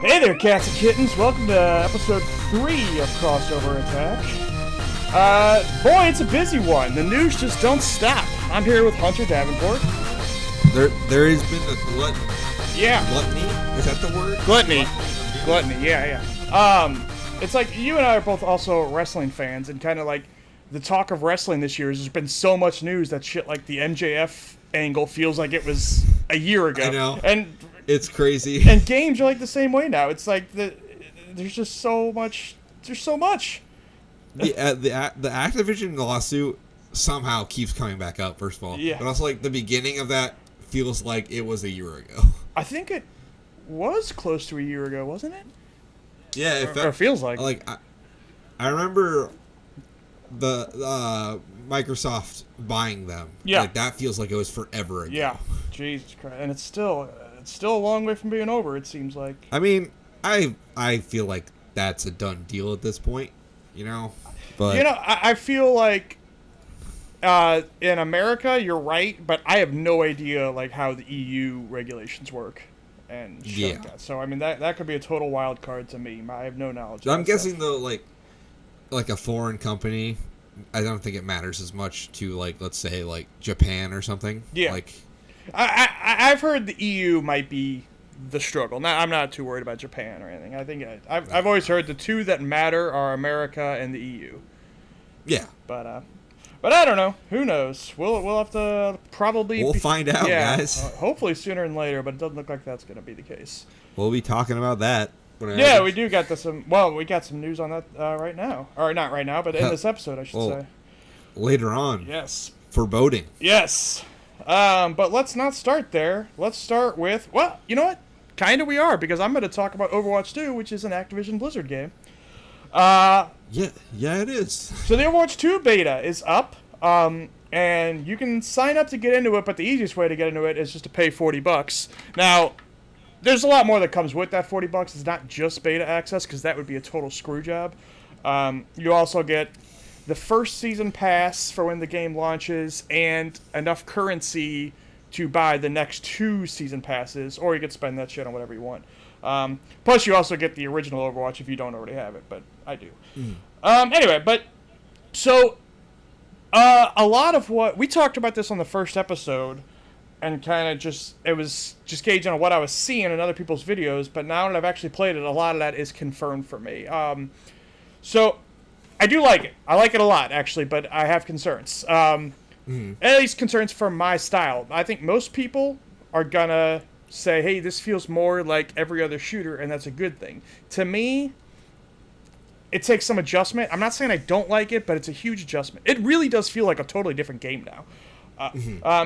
Hey there, cats and kittens. Welcome to episode 3 of Crossover Attack. Boy, it's a busy one. The news just don't stop. I'm here with Hunter Davenport. There has been a gluttony. Yeah. Gluttony? Is that the word? Gluttony, yeah. It's like, you and I are both also wrestling fans, and kind of like, the talk of wrestling this year is there's been so much news that shit like the MJF angle feels like it was a year ago. I know. And it's crazy. And games are like the same way now. It's like there's just so much. There's so much. The Activision lawsuit somehow keeps coming back up, first of all. Yeah. But also, like, the beginning of that feels like it was a year ago. I think it was close to a year ago, wasn't it? Yeah, it feels like. Like, I remember the Microsoft buying them. Yeah. Like, that feels like it was forever ago. Yeah. Jesus Christ. And it's still a long way from being over, it seems like. I mean, I feel like that's a done deal at this point, you know? But You know, I feel like in America, you're right, but I have no idea like how the EU regulations work and shit like that. So, I mean, that could be a total wild card to me. I have no knowledge of I'm that guessing, stuff. though, like a foreign company, I don't think it matters as much to, like, let's say, like, Japan or something. Yeah. Like, I've heard the EU might be the struggle. Now, I'm not too worried about Japan or anything. I think I've always heard the two that matter are America and the EU. yeah. But I don't know. Who knows? We'll have to probably. We'll find out, guys. Hopefully sooner than later, but it doesn't look like that's going to be the case. We'll be talking about that. Yeah, we do got some. Well, we got some news on that right now, or not right now, but in this episode, I should say. Later on. Yes. Foreboding. Yes. But let's not start there. Let's start with, well, you know what? Kinda we are, because I'm going to talk about Overwatch 2, which is an Activision Blizzard game. Yeah, it is. So the Overwatch 2 beta is up, and you can sign up to get into it, but the easiest way to get into it is just to pay $40. Now, there's a lot more that comes with that $40. It's not just beta access, because that would be a total screw job. You also get the first season pass for when the game launches, and enough currency to buy the next 2 season passes, or you could spend that shit on whatever you want. Plus, you also get the original Overwatch if you don't already have it, but I do. Anyway, but so a lot of what we talked about this on the first episode, and kind of it was just gauging on what I was seeing in other people's videos. But now that I've actually played it, a lot of that is confirmed for me. So I do like it. I like it a lot, actually, but I have concerns. At least concerns for my style. I think most people are gonna say, hey, this feels more like every other shooter, and that's a good thing. To me, it takes some adjustment. I'm not saying I don't like it, but it's a huge adjustment. It really does feel like a totally different game now.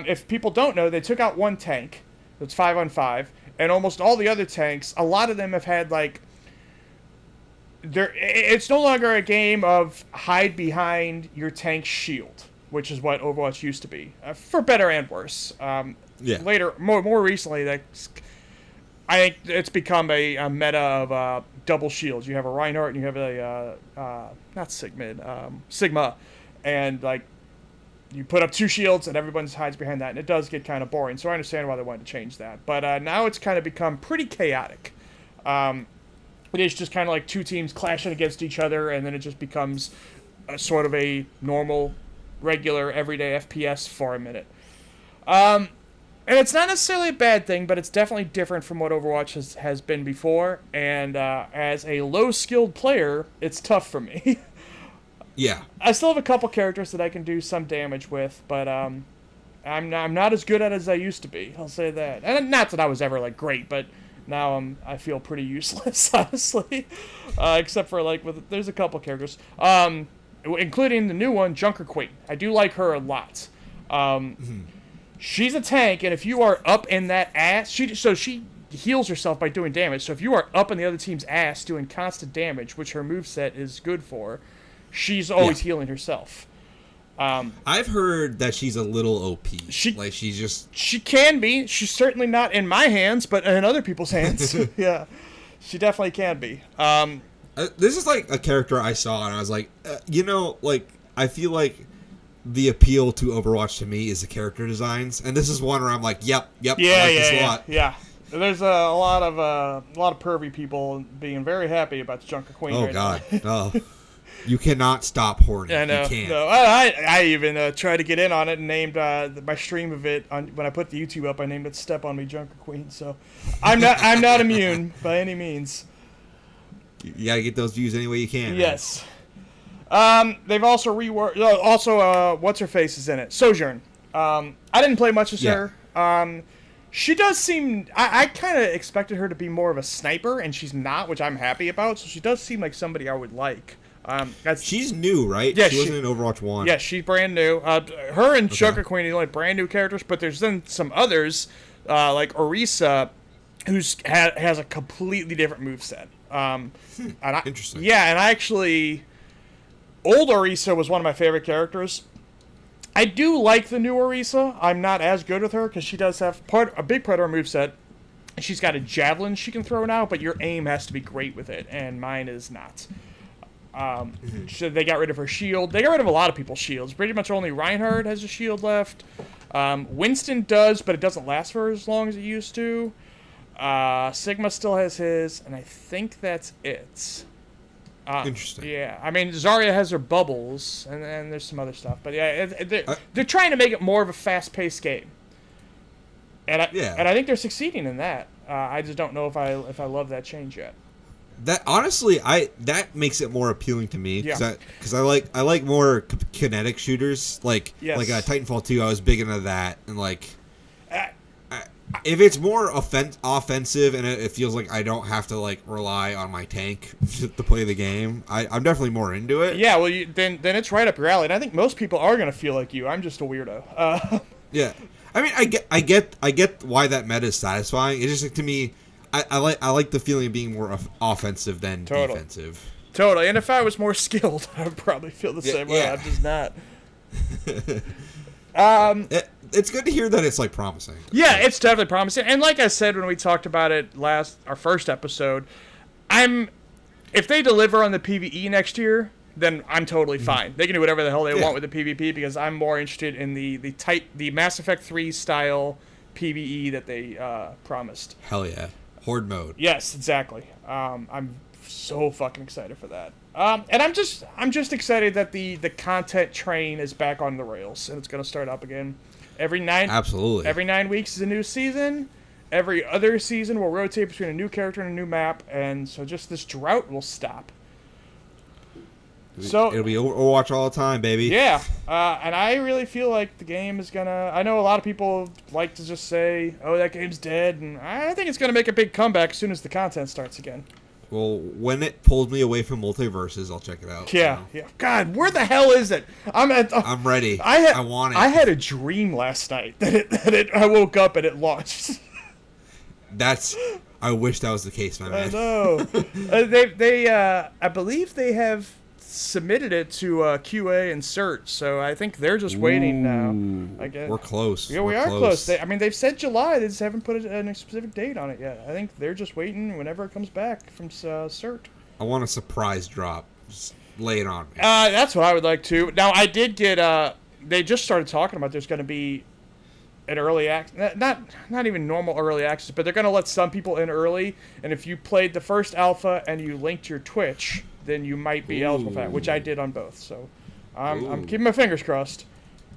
If people don't know, they took out one tank that's 5-on-5, and almost all the other tanks, a lot of them have had, like, it's no longer a game of hide behind your tank's shield, which is what Overwatch used to be, for better and worse. Later, more recently, I think it's become a meta of double shields. You have a Reinhardt and you have a not Sigma, and like you put up 2 shields and everyone hides behind that, and it does get kind of boring. So I understand why they wanted to change that, but now it's kind of become pretty chaotic. It is just kind of like 2 teams clashing against each other, and then it just becomes a sort of a normal, regular, everyday FPS for a minute. And it's not necessarily a bad thing, but it's definitely different from what Overwatch has been before. And as a low-skilled player, it's tough for me. Yeah. I still have a couple characters that I can do some damage with, but I'm not as good at it as I used to be. I'll say that. And not that I was ever like great, but now I feel pretty useless, honestly. Except for there's a couple characters, including the new one, Junker Queen. I do like her a lot. She's a tank, and if you are up in that ass, she heals herself by doing damage. So if you are up in the other team's ass doing constant damage, which her moveset is good for, she's always healing herself. I've heard that she's a little OP. She can be. She's certainly not in my hands, but in other people's hands. Yeah, she definitely can be. This is like a character I saw, and I was like, I feel like the appeal to Overwatch to me is the character designs, and this is one where I'm like, yep, I like this a lot. Yeah. There's a lot of pervy people being very happy about the Junker Queen. Oh right God, now. no. You cannot stop horny. I know. You can't. No, I even tried to get in on it and named my stream of it when I put the YouTube up. I named it "Step on Me, Junker Queen." So I'm not immune by any means. You gotta get those views any way you can. Yes. They've also reworked. Also, what's her face is in it? Sojourn. I didn't play much as her. She does seem. I kind of expected her to be more of a sniper, and she's not, which I'm happy about. So she does seem like somebody I would like. She's new, right? Yeah, she wasn't in Overwatch 1. Yeah, she's brand new. Her and Junker Queen are the only brand new characters, but there's then some others, like Orisa, who's has a completely different moveset. Interesting. Yeah, and I actually, old Orisa was one of my favorite characters. I do like the new Orisa. I'm not as good with her because she does have a big part of her moveset. She's got a javelin she can throw now, but your aim has to be great with it, and mine is not. So they got rid of her shield. They got rid of a lot of people's shields. Pretty much only Reinhardt has a shield left. Winston does, but it doesn't last for as long as it used to. Sigma still has his, and I think that's it. Interesting. Yeah, I mean, Zarya has her bubbles, and there's some other stuff. But yeah, they're trying to make it more of a fast-paced game. And I think they're succeeding in that. I just don't know if I love that change yet. That honestly, that makes it more appealing to me because I like more kinetic shooters like Titanfall 2. I was big into that, and if it's more offensive and it feels like I don't have to rely on my tank to play the game, I'm definitely more into it. Yeah, well, then it's right up your alley. And I think most people are gonna feel like you. I'm just a weirdo. Yeah, I mean, I get why that meta is satisfying. It's just to me. I like the feeling of being more offensive than defensive. Totally, and if I was more skilled, I would probably feel the same way. I'm just not. It's good to hear that it's promising. Yeah, it's definitely promising. And like I said when we talked about it our first episode, if they deliver on the PvE next year, then I'm totally fine. They can do whatever the hell they want with the PvP because I'm more interested in the Mass Effect 3 style PvE that they promised. Hell yeah. Horde mode. Yes, exactly. I'm so fucking excited for that. And I'm just excited that the content train is back on the rails and it's gonna start up again. Every 9 weeks is a new season. Every other season will rotate between a new character and a new map, and so just this drought will stop. So it'll be Overwatch all the time, baby. Yeah, and I really feel like the game is gonna. I know a lot of people like to just say, "Oh, that game's dead," and I think it's gonna make a big comeback as soon as the content starts again. Well, when it pulls me away from multiverses, I'll check it out. Yeah, yeah. God, where the hell is it? I'm ready. I want it. I had a dream last night that I woke up and it launched. I wish that was the case, my man. I know. They I believe they have submitted it to QA and cert, so I think they're just waiting now. I guess we're close. Yeah, we are close. They've said July. They just haven't put a specific date on it yet. I think they're just waiting whenever it comes back from cert. I want a surprise drop. Just lay it on me. That's what I would like to. Now I did get. They just started talking about there's going to be an early access, not even normal early access, but they're going to let some people in early. And if you played the first alpha and you linked your Twitch, then you might be eligible for that, which I did on both. So I'm keeping my fingers crossed.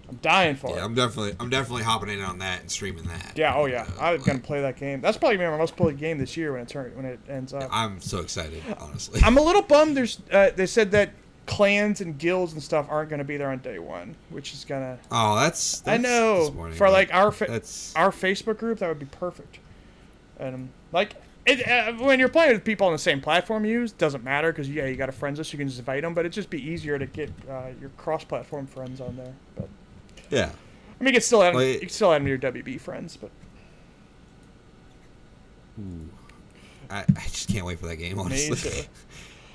I'm dying for it. I'm definitely hopping in on that and streaming that. Yeah, oh yeah. I'm gonna play that game. That's probably my most played game this year when it ends up. I'm so excited, honestly. I'm a little bummed. They said that clans and guilds and stuff aren't gonna be there on day one, which is gonna. Oh, that's I know for our Facebook group that would be perfect, and when you're playing with people on the same platform you use, doesn't matter because you got a friends list, you can just invite them, but it'd just be easier to get your cross-platform friends on there. But yeah, I mean, you can still add them to your WB friends, but I just can't wait for that game. Honestly, me too.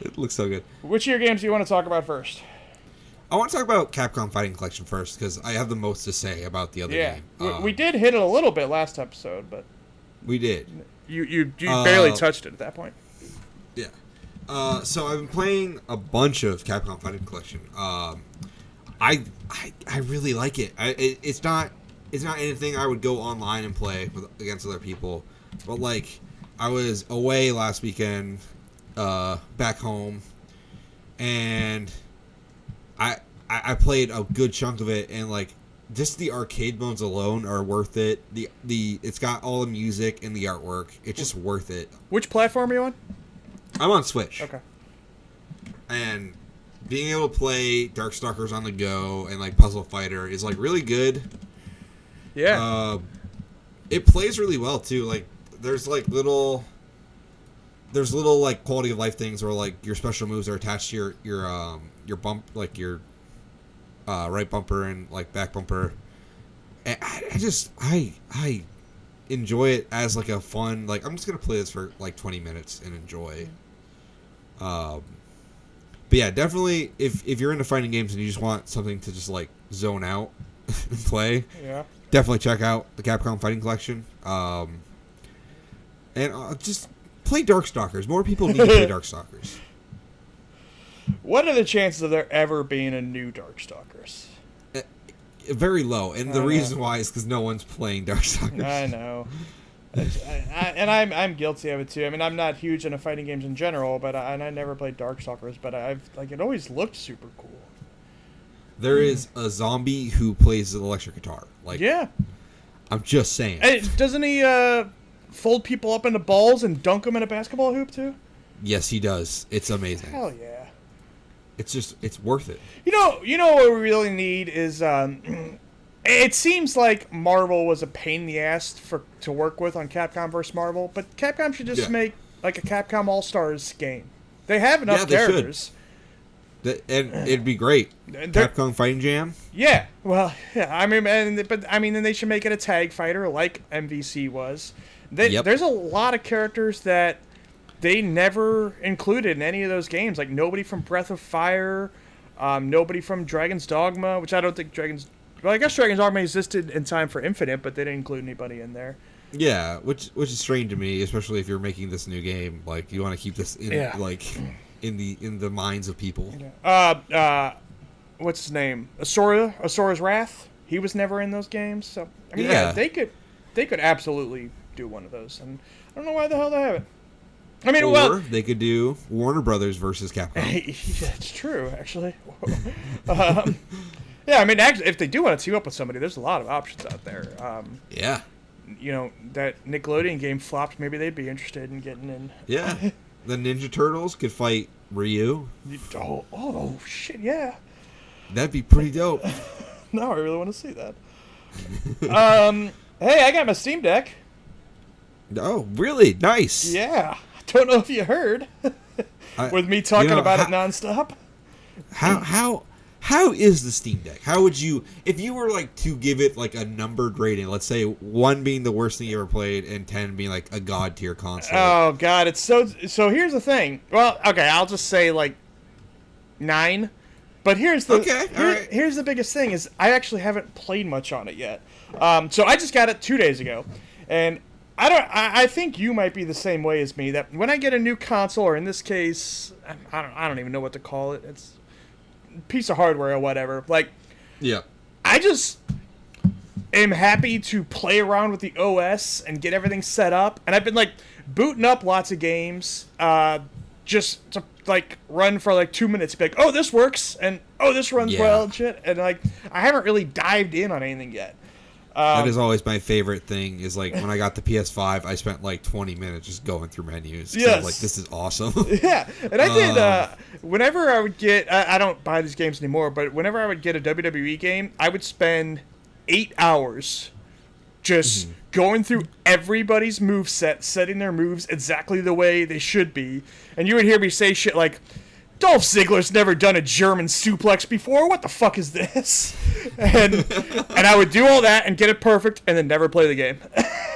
It looks so good. Which of your games do you want to talk about first? I want to talk about Capcom Fighting Collection first because I have the most to say about the other game. We did hit it a little bit last episode, but we did. You barely touched it at that point. Yeah. So I've been playing a bunch of Capcom Fighting Collection. I really like it. It's not anything I would go online and play against other people. But like, I was away last weekend, back home, and I played a good chunk of it, and like, just the arcade modes alone are worth it. It's got all the music and the artwork. It's just worth it. Which platform are you on? I'm on Switch. Okay. And being able to play Darkstalkers on the go and like Puzzle Fighter is like really good. Yeah. It plays really well too. Like there's little like quality of life things where like your special moves are attached to your bump, like your right bumper and like back bumper. And I enjoy it as like a fun, like I'm just gonna play this for like 20 minutes and enjoy. But yeah, definitely if you're into fighting games and you just want something to just like zone out and play, definitely check out the Capcom Fighting Collection. And just play Darkstalkers. More people need to play Darkstalkers. What are the chances of there ever being a new Darkstalkers? Very low, and the reason why is because no one's playing Darkstalkers. I know. And I'm guilty of it too. I mean, I'm not huge into fighting games in general, but I never played Darkstalkers. But it always looked super cool. There is a zombie who plays the electric guitar. Like, yeah, I'm just saying. Hey, doesn't he fold people up into balls and dunk them in a basketball hoop too? Yes, he does. It's amazing. Hell yeah! It's worth it. You know what we really need is it seems like Marvel was a pain in the ass to work with on Capcom vs. Marvel, but Capcom should just make like a Capcom All-Stars game. They have enough characters. And it'd be great. Capcom Fighting Jam? Yeah. Well, yeah. I mean, then they should make it a tag fighter like MVC was. There's a lot of characters that they never included in any of those games. Like nobody from Breath of Fire, nobody from Dragon's Dogma, which I don't think Well, I guess Dragon's Dogma existed in time for Infinite, but they didn't include anybody in there. Yeah, which is strange to me, especially if you're making this new game. Like you want to keep this in like in the minds of people. Yeah. What's his name? Asora's Wrath. He was never in those games. So I mean, they could absolutely do one of those, and I don't know why the hell they haven't. I mean, they could do Warner Brothers versus Capcom. That's true, actually. Yeah, I mean, actually, if they do want to team up with somebody, there's a lot of options out there. That Nickelodeon game flopped. Maybe they'd be interested in getting in. Yeah, the Ninja Turtles could fight Ryu. Oh shit, yeah. That'd be pretty dope. Now I really want to see that. Hey, I got my Steam Deck. Oh, really? Nice. Yeah. Don't know if you heard. With me talking about it nonstop. How is the Steam Deck? How would you, if you were like to give it like a numbered rating, let's say 1 being the worst thing you ever played and 10 being like a god tier console? Oh god, it's so here's the thing. Well, okay, I'll just say like 9. But here's the here's the biggest thing is I actually haven't played much on it yet. So I just got it 2 days ago, and I think you might be the same way as me. That when I get a new console, or in this case, I don't even know what to call it. It's a piece of hardware or whatever. Like, yeah, I just am happy to play around with the OS and get everything set up. And I've been like booting up lots of games, just to like run for like 2 minutes. Be like, oh, this works, and oh, this runs well, and shit. And like, I haven't really dived in on anything yet. That is always my favorite thing. Is like when I got the PS5, I spent like 20 minutes just going through menus. Yes, I was like, this is awesome. Yeah, and I did. Whenever I would get, I don't buy these games anymore, but whenever I would get a WWE game, I would spend 8 hours just going through everybody's moveset, setting their moves exactly the way they should be, and you would hear me say shit like, Dolph Ziggler's never done a German suplex before. What the fuck is this? And I would do all that and get it perfect and then never play the game.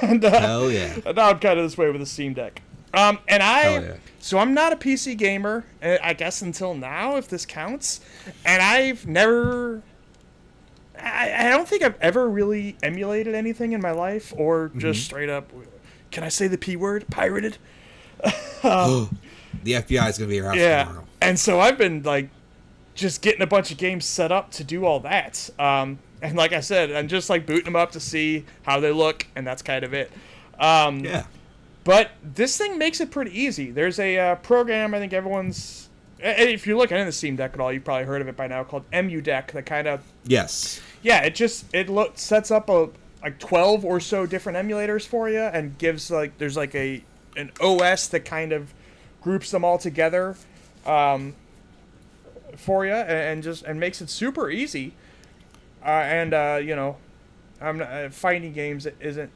And, hell yeah. And now I'm kind of this way with the Steam Deck. So I'm not a PC gamer, I guess until now, if this counts. And I've never... I don't think I've ever really emulated anything in my life or just straight up... Can I say the P word? Pirated? The FBI is going to be your house tomorrow. And so I've been, like, just getting a bunch of games set up to do all that. And like I said, I'm just, like, booting them up to see how they look, and that's kind of it. But this thing makes it pretty easy. There's a program I think everyone's... If you're looking in the Steam Deck at all, you've probably heard of it by now, called MU Deck. That kind of... Yes. Yeah, it sets up like 12 or so different emulators for you and gives like... There's like an OS that kind of groups them all together for you and makes it super easy. Finding games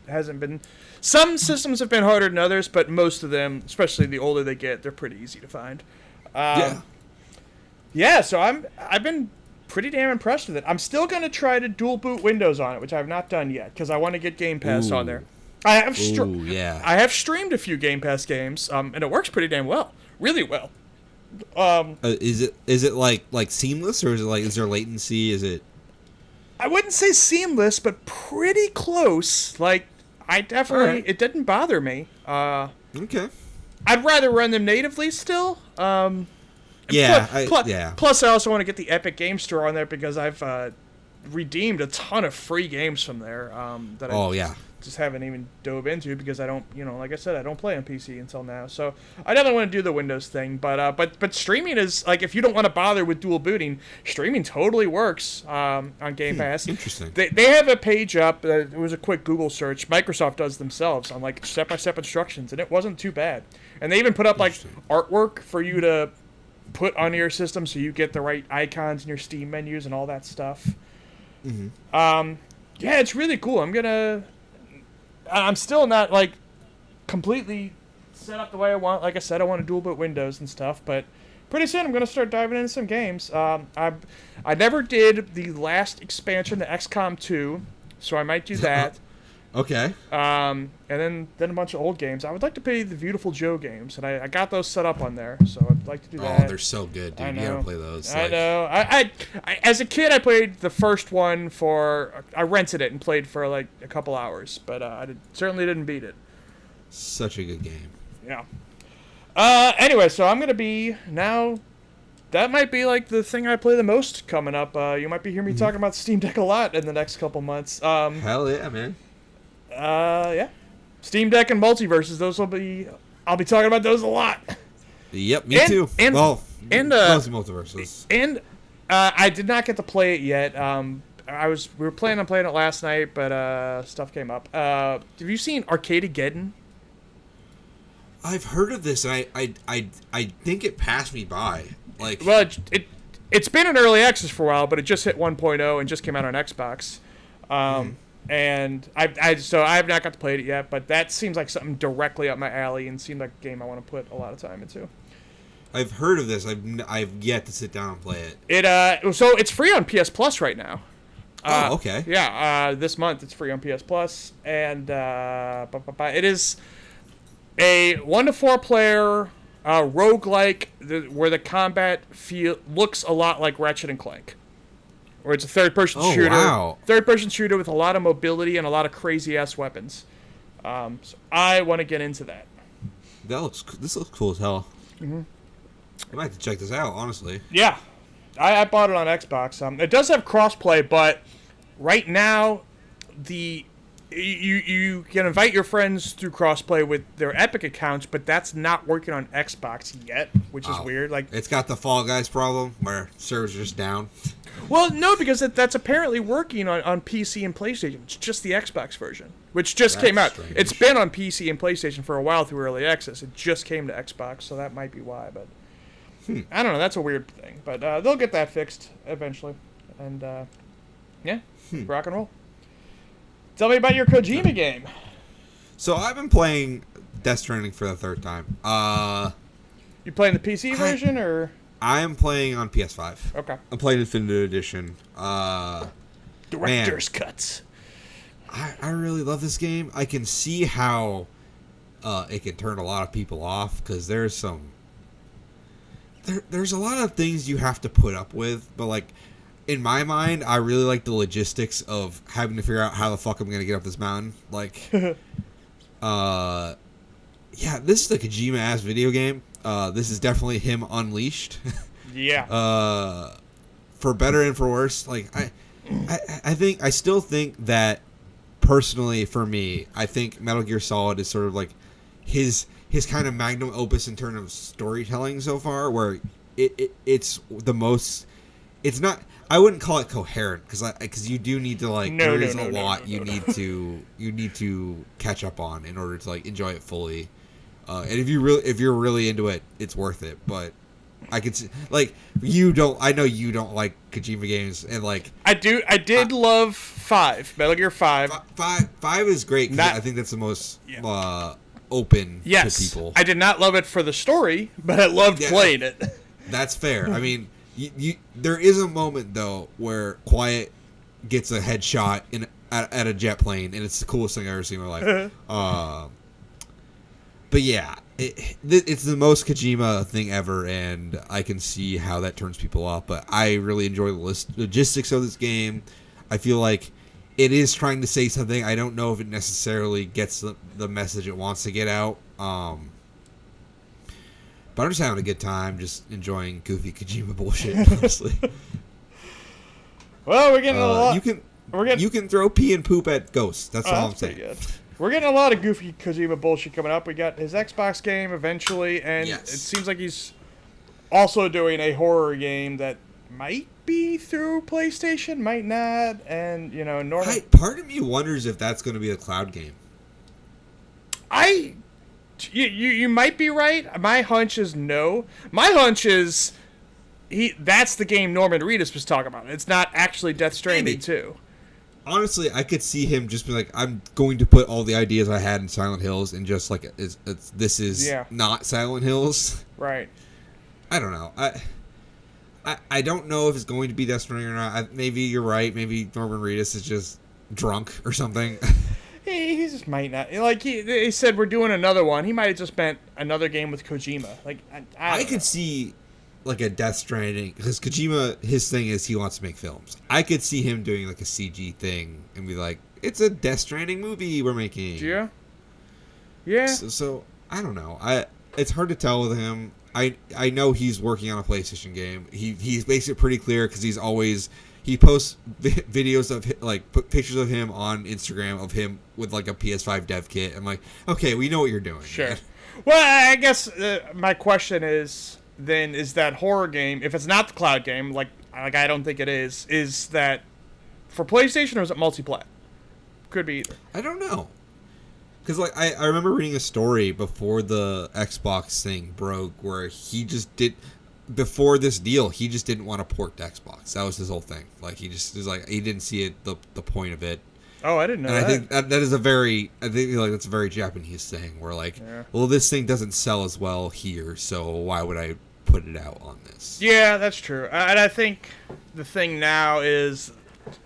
hasn't been... Some systems have been harder than others, but most of them, especially the older they get, they're pretty easy to find. Yeah, so I've been pretty damn impressed with it. I'm still going to try to dual boot Windows on it, which I've not done yet, because I want to get Game Pass on there. I have streamed a few Game Pass games, and it works pretty damn well. Really well. Is it like seamless, or is there latency? Is it... I wouldn't say seamless, but pretty close. Like, I definitely... Right. It didn't bother me. Okay. I'd rather run them natively still. Plus, I also want to get the Epic Game Store on there because I've redeemed a ton of free games from there that I just haven't even dove into because I don't, like I said, I don't play on PC until now. So I definitely want to do the Windows thing, but streaming is like, if you don't want to bother with dual booting, streaming totally works on Game Pass. Interesting. They have a page up. It was a quick Google search. Microsoft does themselves on like step-by-step instructions, and it wasn't too bad. And they even put up like artwork for you to put on your system so you get the right icons in your Steam menus and all that stuff. Mm-hmm. Yeah, it's really cool. I'm still not like completely set up the way I want. Like I said, I want to dual boot Windows and stuff, but pretty soon I'm going to start diving into some games. I never did the last expansion to XCOM 2, so I might do that. Okay. And then a bunch of old games. I would like to play the Beautiful Joe games, and I got those set up on there, so I'd like to do that. Oh, they're so good, dude. You gotta play those. I know. I as a kid, I played the first one I rented it and played for like a couple hours, but I certainly didn't beat it. Such a good game. Yeah. Anyway, so I'm gonna be now. That might be like the thing I play the most coming up. You might be hearing me talking about Steam Deck a lot in the next couple months. Hell yeah, man. Yeah. Steam Deck and Multiverses, I'll be talking about those a lot. Yep, me too. Mostly Multiverses. And I did not get to play it yet. We were planning on playing it last night, but stuff came up. Have you seen Arcadegeddon? I've heard of this, and I think it passed me by. Like, well, it's been in early access for a while, but it just hit 1.0 and just came out on Xbox. And I have not got to play it yet, but that seems like something directly up my alley and seemed like a game I want to put a lot of time into. I've heard of this. I've yet to sit down and play it. So it's free on PS Plus right now. Oh, okay. Yeah, this month it's free on PS Plus, and it is a 1 to 4 player roguelike where the combat looks a lot like Ratchet and Clank. Or it's a third-person shooter. Wow. Third-person shooter with a lot of mobility and a lot of crazy-ass weapons. So I want to get into that. This looks cool as hell. Mm-hmm. I might have to check this out, honestly. Yeah. I bought it on Xbox. It does have crossplay, but right now, you can invite your friends through crossplay with their Epic accounts, but that's not working on Xbox yet, which is weird. Like, it's got the Fall Guys problem where servers are just down. Well, no, because that's apparently working on PC and PlayStation. It's just the Xbox version, which just came out. Strange. It's been on PC and PlayStation for a while through early access. It just came to Xbox, so that might be why. But I don't know. That's a weird thing. But they'll get that fixed eventually. And, rock and roll. Tell me about your Kojima game. So I've been playing Death Stranding for the third time. You playing the PC version, or...? I am playing on PS5. Okay. I'm playing Definitive Edition. Director's cuts. I really love this game. I can see how it can turn a lot of people off, because there's a lot of things you have to put up with, but like, in my mind, I really like the logistics of having to figure out how the fuck I'm gonna get up this mountain. Like, this is a Kojima-ass video game. This is definitely him unleashed. Yeah. For better and for worse. Like, I still think that, personally, for me, I think Metal Gear Solid is sort of like his kind of magnum opus in terms of storytelling so far, where it's the most. It's not. I wouldn't call it coherent because you do need to there is a lot you need to catch up on in order to enjoy it fully. And if you're really into it, it's worth it. But I could see you don't. I know you don't like Kojima games, and I do. I did love 5, Metal Gear 5. 5 is great because I think that's the most open to people. I did not love it for the story, but I loved playing it. That's fair. I mean, there is a moment though where Quiet gets a headshot at a jet plane, and it's the coolest thing I've ever seen in my life. But yeah, it's the most Kojima thing ever, and I can see how that turns people off. But I really enjoy the logistics of this game. I feel like it is trying to say something. I don't know if it necessarily gets the message it wants to get out. But I'm just having a good time, just enjoying goofy Kojima bullshit, honestly. Well, we're getting a lot. You can throw pee and poop at ghosts. That's all I'm saying. Good. We're getting a lot of goofy Kojima bullshit coming up. We got his Xbox game eventually, and it seems like he's also doing a horror game that might be through PlayStation, might not, and normal. Part of me wonders if that's going to be a cloud game. You might be right. My hunch is no. My hunch is that's the game Norman Reedus was talking about. It's not actually Death Stranding 2. Honestly, I could see him just be like, I'm going to put all the ideas I had in Silent Hills and just this is not Silent Hills. Right. I don't know. I don't know if it's going to be Death Stranding or not. Maybe you're right. Maybe Norman Reedus is just drunk or something. He just might not. He said we're doing another one. He might have just meant another game with Kojima. I could see a Death Stranding because Kojima, his thing is he wants to make films. I could see him doing a CG thing and be like, it's a Death Stranding movie we're making. Yeah. Yeah. So I don't know. It's hard to tell with him. I know he's working on a PlayStation game. He makes it pretty clear because he posts videos of pictures of him on Instagram of him with a PS5 dev kit. I'm like, okay, we know what you're doing. Sure. Man. Well, I guess my question is that horror game, if it's not the cloud game, I don't think it is that for PlayStation or is it multi-plat? Could be either. I don't know. Because I remember reading a story before the Xbox thing broke where he just did. Before this deal, he just didn't want to port to Xbox. That was his whole thing. He just was he didn't see it the point of it. Oh, I didn't know and that. I think that is that's a very Japanese thing where well, this thing doesn't sell as well here, so why would I put it out on this? Yeah, that's true. And I think the thing now is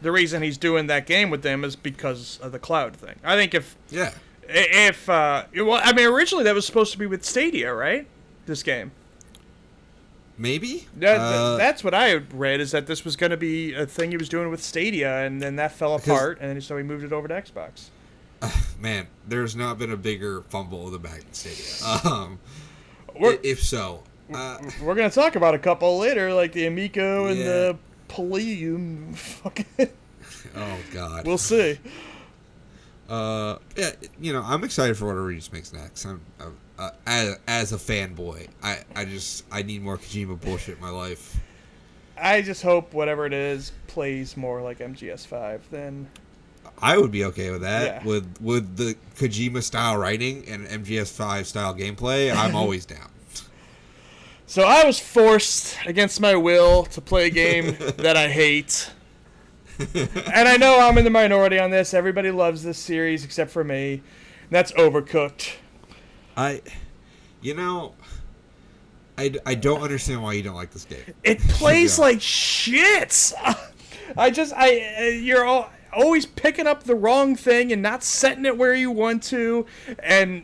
the reason he's doing that game with them is because of the cloud thing. I think originally that was supposed to be with Stadia, right? This game. Maybe? That's what I read, is that this was going to be a thing he was doing with Stadia, and then that fell apart, and so he moved it over to Xbox. Man, there's not been a bigger fumble of the bag than Stadia. If so. We're going to talk about a couple later, like the Amico and the Palladium. Oh, God. We'll see. I'm excited for whatever he just makes next. As a fanboy, I need more Kojima bullshit in my life. I just hope whatever it is plays more like MGS5 than. I would be okay with that. Yeah. With the Kojima style writing and MGS5 style gameplay, I'm always down. So I was forced against my will to play a game that I hate. And I know I'm in the minority on this. Everybody loves this series except for me. And that's Overcooked. I don't understand why you don't like this game. It plays like shit. You're always picking up the wrong thing and not setting it where you want to, and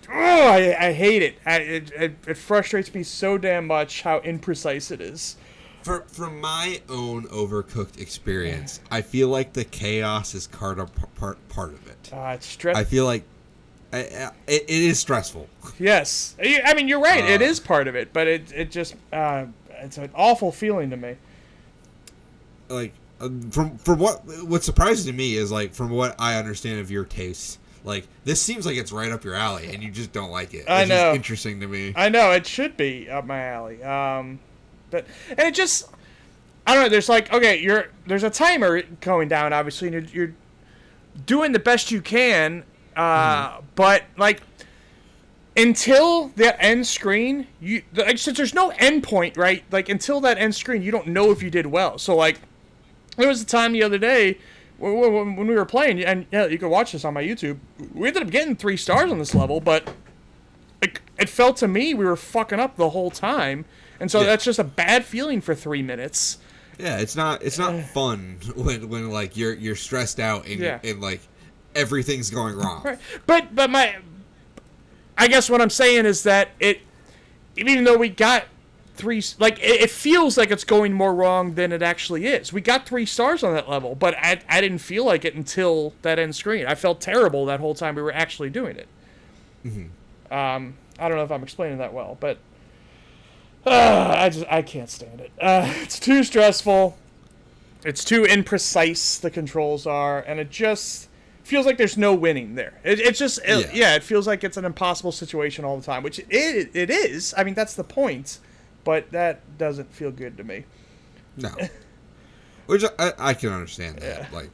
I hate it. It frustrates me so damn much how imprecise it is. From my own Overcooked experience, I feel like the chaos is part of it. It's stressful. I feel like it is stressful. Yes. I mean, you're right. It is part of it, but it just it's an awful feeling to me. From what surprises me is from what I understand of your tastes, Like, this seems like it's right up your alley, and you just don't like it. I know. Is interesting to me. I know, it should be up my alley. But and it just, I don't know. There's like, okay, there's a timer going down, obviously, and you're doing the best you can. But like, until that end screen, since there's no end point, right? Like, until that end screen, you don't know if you did well. So like, there was a time the other day when we were playing, and yeah, you can watch this on my YouTube. We ended up getting 3 stars on this level, but it felt to me we were fucking up the whole time, and so that's just a bad feeling for 3 minutes. Yeah, it's not fun when like you're stressed out and like everything's going wrong. Right. But I guess what I'm saying is that even though we got 3, like it feels like it's going more wrong than it actually is. We got 3 stars on that level, but I didn't feel like it until that end screen. I felt terrible that whole time we were actually doing it. Mm-hmm. I don't know if I'm explaining that well, but I can't stand it. It's too stressful. It's too imprecise, the controls are, and it just feels like there's no winning there. It feels like it's an impossible situation all the time, which it is. I mean, that's the point, but that doesn't feel good to me. No. Which I can understand that. Yeah. Like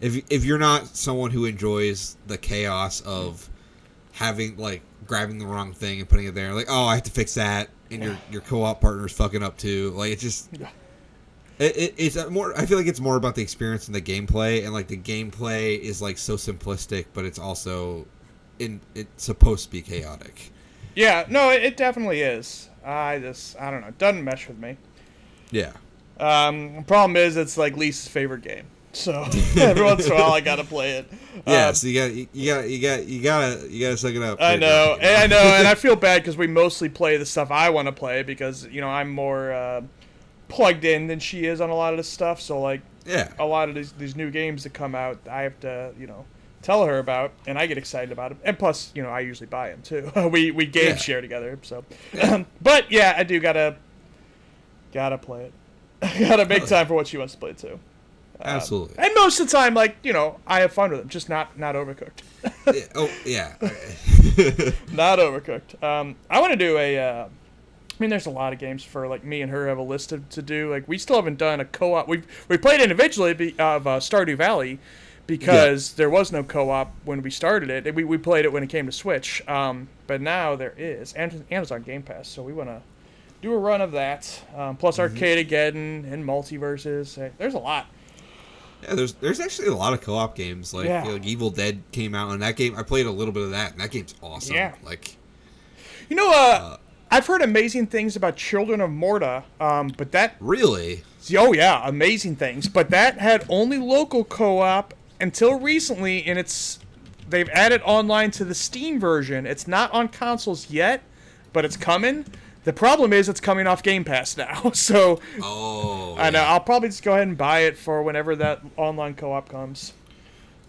if you're not someone who enjoys the chaos of having like grabbing the wrong thing and putting it there, like, oh, I have to fix that, and your co-op partner's fucking up too. Like, it's just it's more. I feel like it's more about the experience and the gameplay, and like the gameplay is like so simplistic, but it's also it's supposed to be chaotic. Yeah, no, it definitely is. I don't know. It doesn't mesh with me. Yeah. The problem is it's like Lisa's favorite game, so every once in a while I gotta play it. Yeah, so you gotta suck it up. I know, and I feel bad because we mostly play the stuff I want to play because I'm more plugged in than she is on a lot of this stuff. So like, a lot of these new games that come out, I have to tell her about, and I get excited about them. And plus, I usually buy them too. we game share together, so. But yeah, I do gotta play it. Gotta make time for what she wants to play too. Absolutely. And most of the time, like, I have fun with them, just not overcooked. Yeah. Not overcooked. I want to do I mean, there's a lot of games for, like, me and her have a list to do. Like, we still haven't done a co-op. We played individually of Stardew Valley because there was no co-op when we started it. We played it when it came to Switch. But now there is. And Amazon Game Pass, so we want to do a run of that. Plus Arcade-ageddon and Multiverses. There's a lot. Yeah, there's actually a lot of co-op games. Like, like Evil Dead came out, and that game, I played a little bit of that, and that game's awesome. Yeah. Like, I've heard amazing things about Children of Morta, but that... Really? Oh, yeah, amazing things. But that had only local co-op until recently, and they've added online to the Steam version. It's not on consoles yet, but it's coming. The problem is it's coming off Game Pass now, so... Oh, I know, I'll probably just go ahead and buy it for whenever that online co-op comes.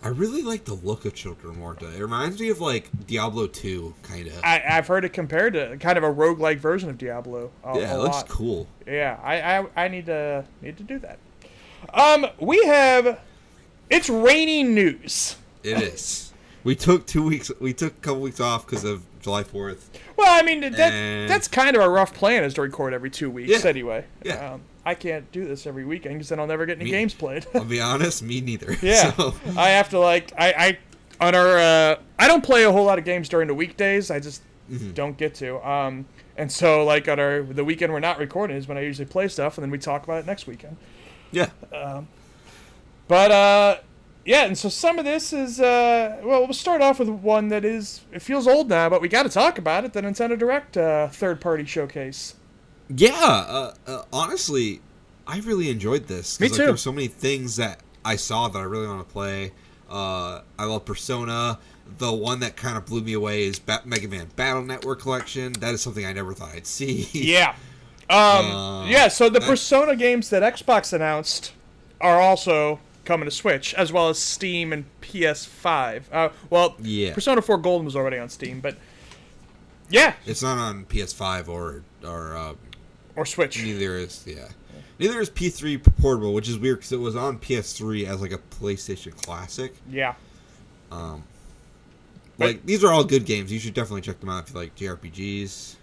I really like the look of Children of Morta. It reminds me of, like, Diablo 2, kind of. I've heard it compared to kind of a roguelike version of Diablo. It looks cool. Yeah, I need to do that. We have... It's raining news. It is. We took 2 weeks... We took a couple weeks off because of July 4th. Well, I mean, that's kind of a rough plan, is to record every 2 weeks anyway. Yeah. I can't do this every weekend because then I'll never get any games played. I'll be honest, me neither. Yeah. So. I have to, like, I don't play a whole lot of games during the weekdays. I just don't get to. And so, like, on the weekend we're not recording is when I usually play stuff, and then we talk about it next weekend. Yeah. Yeah, and so some of this is, we'll start off with one that it feels old now, but we got to talk about it, the Nintendo Direct third-party showcase. Yeah, honestly, I really enjoyed this. Me too. Like, there were so many things that I saw that I really want to play. I love Persona. The one that kind of blew me away is Mega Man Battle Network Collection. That is something I never thought I'd see. Yeah. So the Persona games that Xbox announced are also coming to Switch, as well as Steam and PS5. Persona 4 Golden was already on Steam, but yeah. It's not on PS5 or Switch. Neither is P3 Portable, which is weird because it was on PS3 as like a PlayStation Classic. Yeah. Like, these are all good games. You should definitely check them out if you like JRPGs.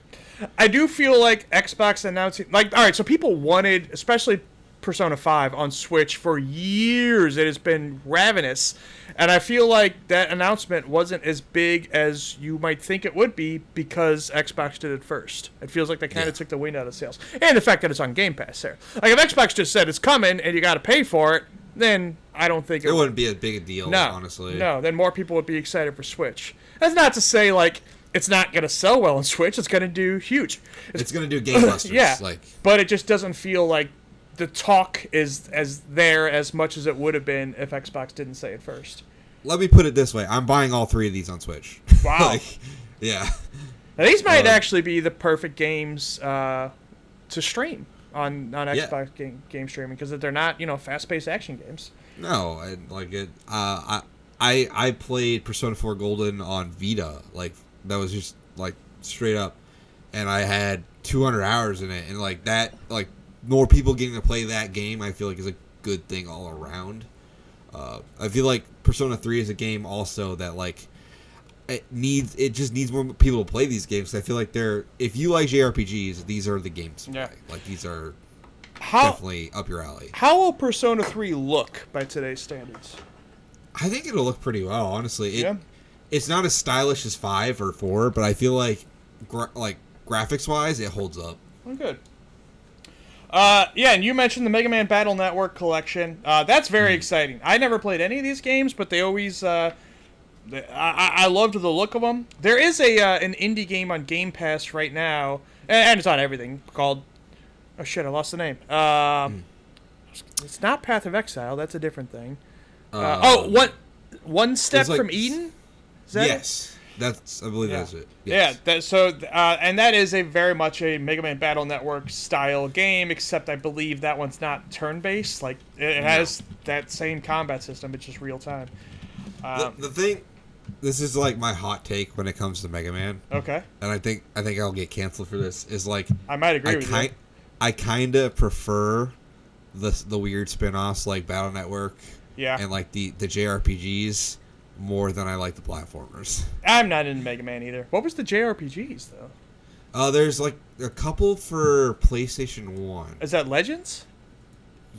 I do feel like Xbox announcing, like, all right, so people wanted, especially Persona 5 on Switch for years. It has been ravenous. And I feel like that announcement wasn't as big as you might think it would be because Xbox did it first. It feels like they kind of took the wind out of sales. And the fact that it's on Game Pass there. Like, if Xbox just said it's coming and you got to pay for it, then I don't think it wouldn't be as big a deal, honestly. No, then more people would be excited for Switch. That's not to say, like, it's not going to sell well on Switch. It's going to do huge. It's going to do gangbusters. Yeah, like, but it just doesn't feel like the talk is as there as much as it would have been if Xbox didn't say it first. Let me put it this way. I'm buying all 3 of these on Switch. Wow. Like, yeah. Now, these might actually be the perfect games to stream on Xbox game streaming because they're not, fast-paced action games. No, I played Persona 4 Golden on Vita. Like, that was just, like, straight up. And I had 200 hours in it. And, like, that, like, more people getting to play that game, I feel like, is a good thing all around. I feel like Persona 3 is a game also that, like, it just needs more people to play these games. I feel like if you like JRPGs, these are the games to play. Like, these are definitely up your alley. How will Persona 3 look by today's standards? I think it'll look pretty well, honestly. It's not as stylish as 5 or 4, but I feel like graphics-wise, it holds up. Oh, good. And you mentioned the Mega Man Battle Network collection. That's very exciting. I never played any of these games, but they always... I loved the look of them. There is an indie game on Game Pass right now, and it's on everything, called... Oh, shit, I lost the name. It's not Path of Exile. That's a different thing. One Step from Eden? Is that yes. It? I believe that's it. Yes. Yeah, and that is very much a Mega Man Battle Network style game, except I believe that one's not turn-based. Like, it has that same combat system, it's just real-time. The thing... This is, like, my hot take when it comes to Mega Man. Okay. And I think I'll get canceled for this. Is, like... I might agree with you. I kind of prefer the weird spin-offs like Battle Network and like the JRPGs more than I like the platformers. I'm not into Mega Man either. What was the JRPGs though? There's like a couple for PlayStation 1. Is that Legends?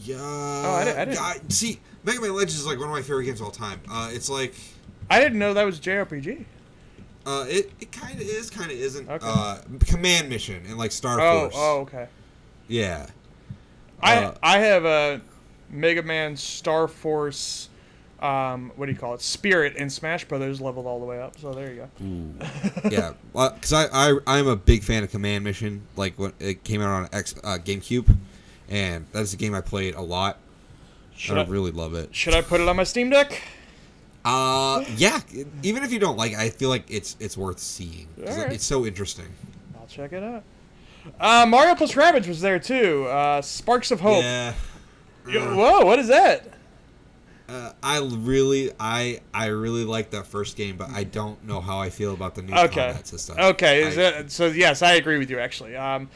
Yeah. Oh, I didn't. See, Mega Man Legends is like one of my favorite games of all time. It's like... I didn't know that was JRPG. It kind of is, kind of isn't. Okay. Command Mission and like Star Force. Oh, okay. Yeah. I have a Mega Man Star Force, what do you call it? Spirit in Smash Brothers leveled all the way up. So there you go. Ooh. Yeah, because I'm a big fan of Command Mission. Like when it came out on GameCube, and that's a game I played a lot. I really love it. Should I put it on my Steam Deck? Yeah. Even if you don't like it, I feel like it's worth seeing. Right. It's so interesting. I'll check it out. Mario plus Rabbids was there too. Sparks of Hope. Yeah. Whoa, what is that? I really like that first game, but I don't know how I feel about the new combat system. Okay, so yes, I agree with you actually. I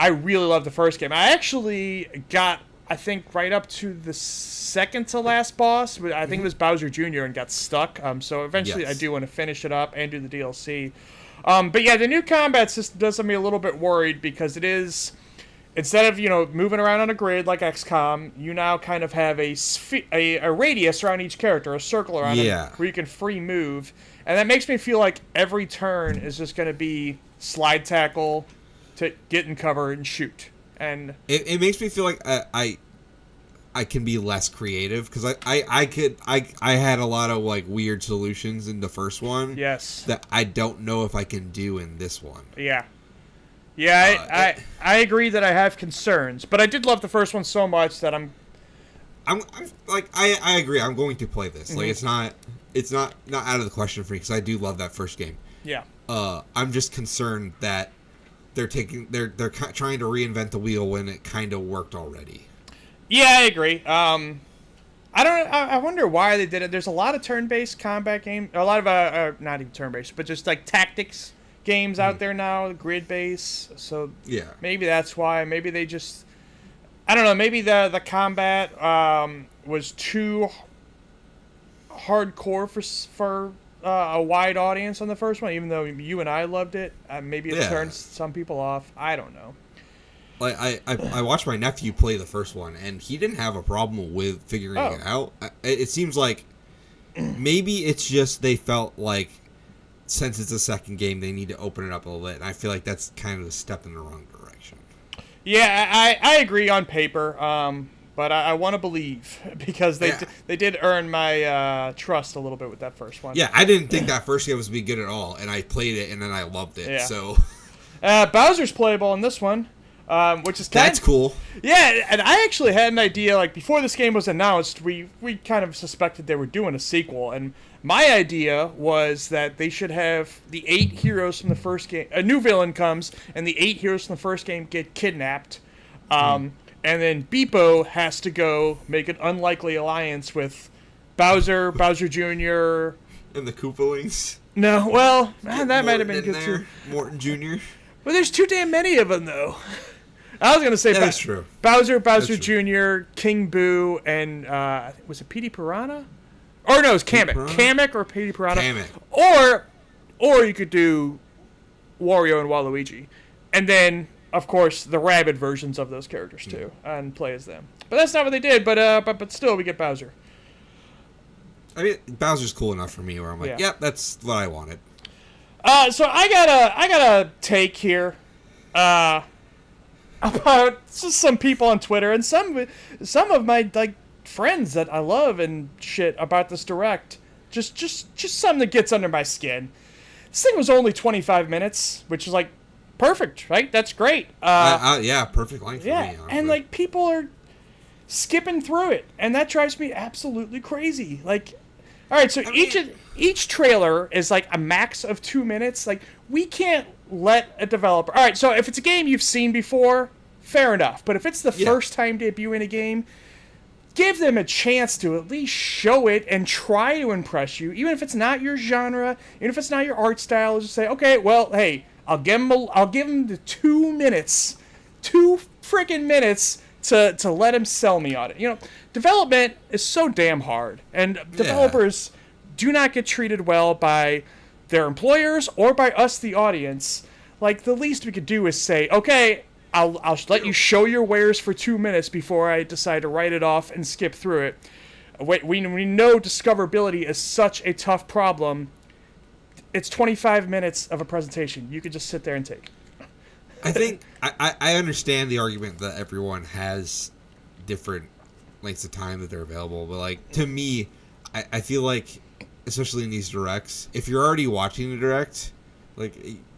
really love the first game. I actually got, I think, right up to the second to last boss. I think it was Bowser Jr. and got stuck. So eventually I do want to finish it up and do the DLC. But yeah, the new combat system does have me a little bit worried because it is, instead of, moving around on a grid like XCOM, you now kind of have a radius around each character, a circle around them where you can free move. And that makes me feel like every turn is just going to be slide tackle to get in cover and shoot. And it makes me feel like I can be less creative because I had a lot of like weird solutions in the first one. Yes. That I don't know if I can do in this one. Yeah. Yeah, I agree that I have concerns, but I did love the first one so much that I'm like I agree. I'm going to play this. Mm-hmm. Like it's not out of the question for me because I do love that first game. Yeah. I'm just concerned that they're trying to reinvent the wheel when it kind of worked already. Yeah, I agree. I wonder why they did it. There's a lot of turn-based combat games, a lot of not even turn-based, but just like tactics games out there now, grid-based. So yeah, maybe that's why. Maybe they just, I don't know. Maybe the combat was too hardcore for a wide audience on the first one, even though you and I loved it. Maybe it Yeah. turns some people off. I don't know. Like I watched my nephew play the first one, and he didn't have a problem with figuring it out. It seems like maybe it's just they felt like since it's a second game, they need to open it up a little bit. And I feel like that's kind of a step in the wrong direction. Yeah, I agree on paper, but I want to believe because they did earn my trust a little bit with that first one. Yeah, I didn't think that first game was be good at all, and I played it and then I loved it. Yeah. So Bowser's playable in this one. Which is that's cool. Yeah, and I actually had an idea, like, before this game was announced, we kind of suspected they were doing a sequel, and my idea was that they should have the 8 heroes from the first game, a new villain comes, and the 8 heroes from the first game get kidnapped, and then Beepo has to go make an unlikely alliance with Bowser Jr., And the Koopalings. No, well, that might have been good too. Morton Jr. But there's too damn many of them, though. I was gonna say that's true. Bowser Jr., King Boo, and was it Petey Piranha? Or no, it was Kamek. Kamek or Petey Piranha. Kamek. Or you could do Wario and Waluigi, and then of course the Rabid versions of those characters too, and play as them. But that's not what they did. But still, we get Bowser. I mean, Bowser's cool enough for me where I'm like, yep, that's what I wanted. So I got a take here. About just some people on Twitter and some of my friends that I love and shit about this direct. Just something that gets under my skin. This thing was only 25 minutes, which is perfect, right? That's great. Yeah, perfect length for me. Honestly. And people are skipping through it, and that drives me absolutely crazy. All right, so each trailer is a max of 2 minutes. We can't let a developer... All right, so if it's a game you've seen before, fair enough. But if it's the first time debuting a game, give them a chance to at least show it and try to impress you. Even if it's not your genre, even if it's not your art style, just say, okay, well, hey, I'll give them the 2 minutes. 2 freaking minutes to let him sell me on it. Development is so damn hard. And developers do not get treated well by their employers or by us, the audience. The least we could do is say, okay, I'll let you show your wares for 2 minutes before I decide to write it off and skip through it. We know discoverability is such a tough problem. It's 25 minutes of a presentation. You could just sit there and take. I think I understand the argument that everyone has different lengths of time that they're available, but to me, I feel like, especially in these directs, if you're already watching the direct,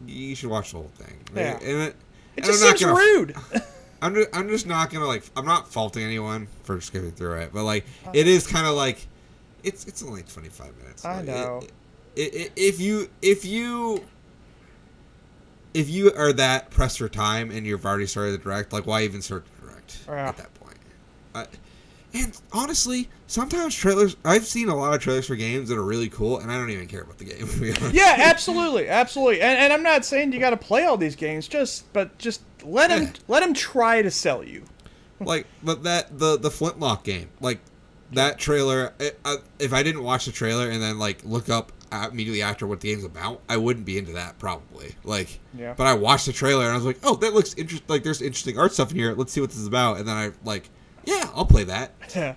you should watch the whole thing. Yeah. And it just seems rude. I'm just not gonna I'm not faulting anyone for skipping through it, but it is kind of it's only 25 minutes. I know. If you are that pressed for time and you've already started the direct, why even start the direct at that point? And honestly, sometimes trailers... I've seen a lot of trailers for games that are really cool, and I don't even care about the game, to be honest. Yeah, absolutely. And I'm not saying you got to play all these games, but just let them try to sell you. But the Flintlock game, that trailer... if I didn't watch the trailer and then, look up immediately after what the game's about, I wouldn't be into that, probably. But I watched the trailer, and I was like, oh, that looks interesting. There's interesting art stuff in here. Let's see what this is about. And then I, yeah, I'll play that. Yeah.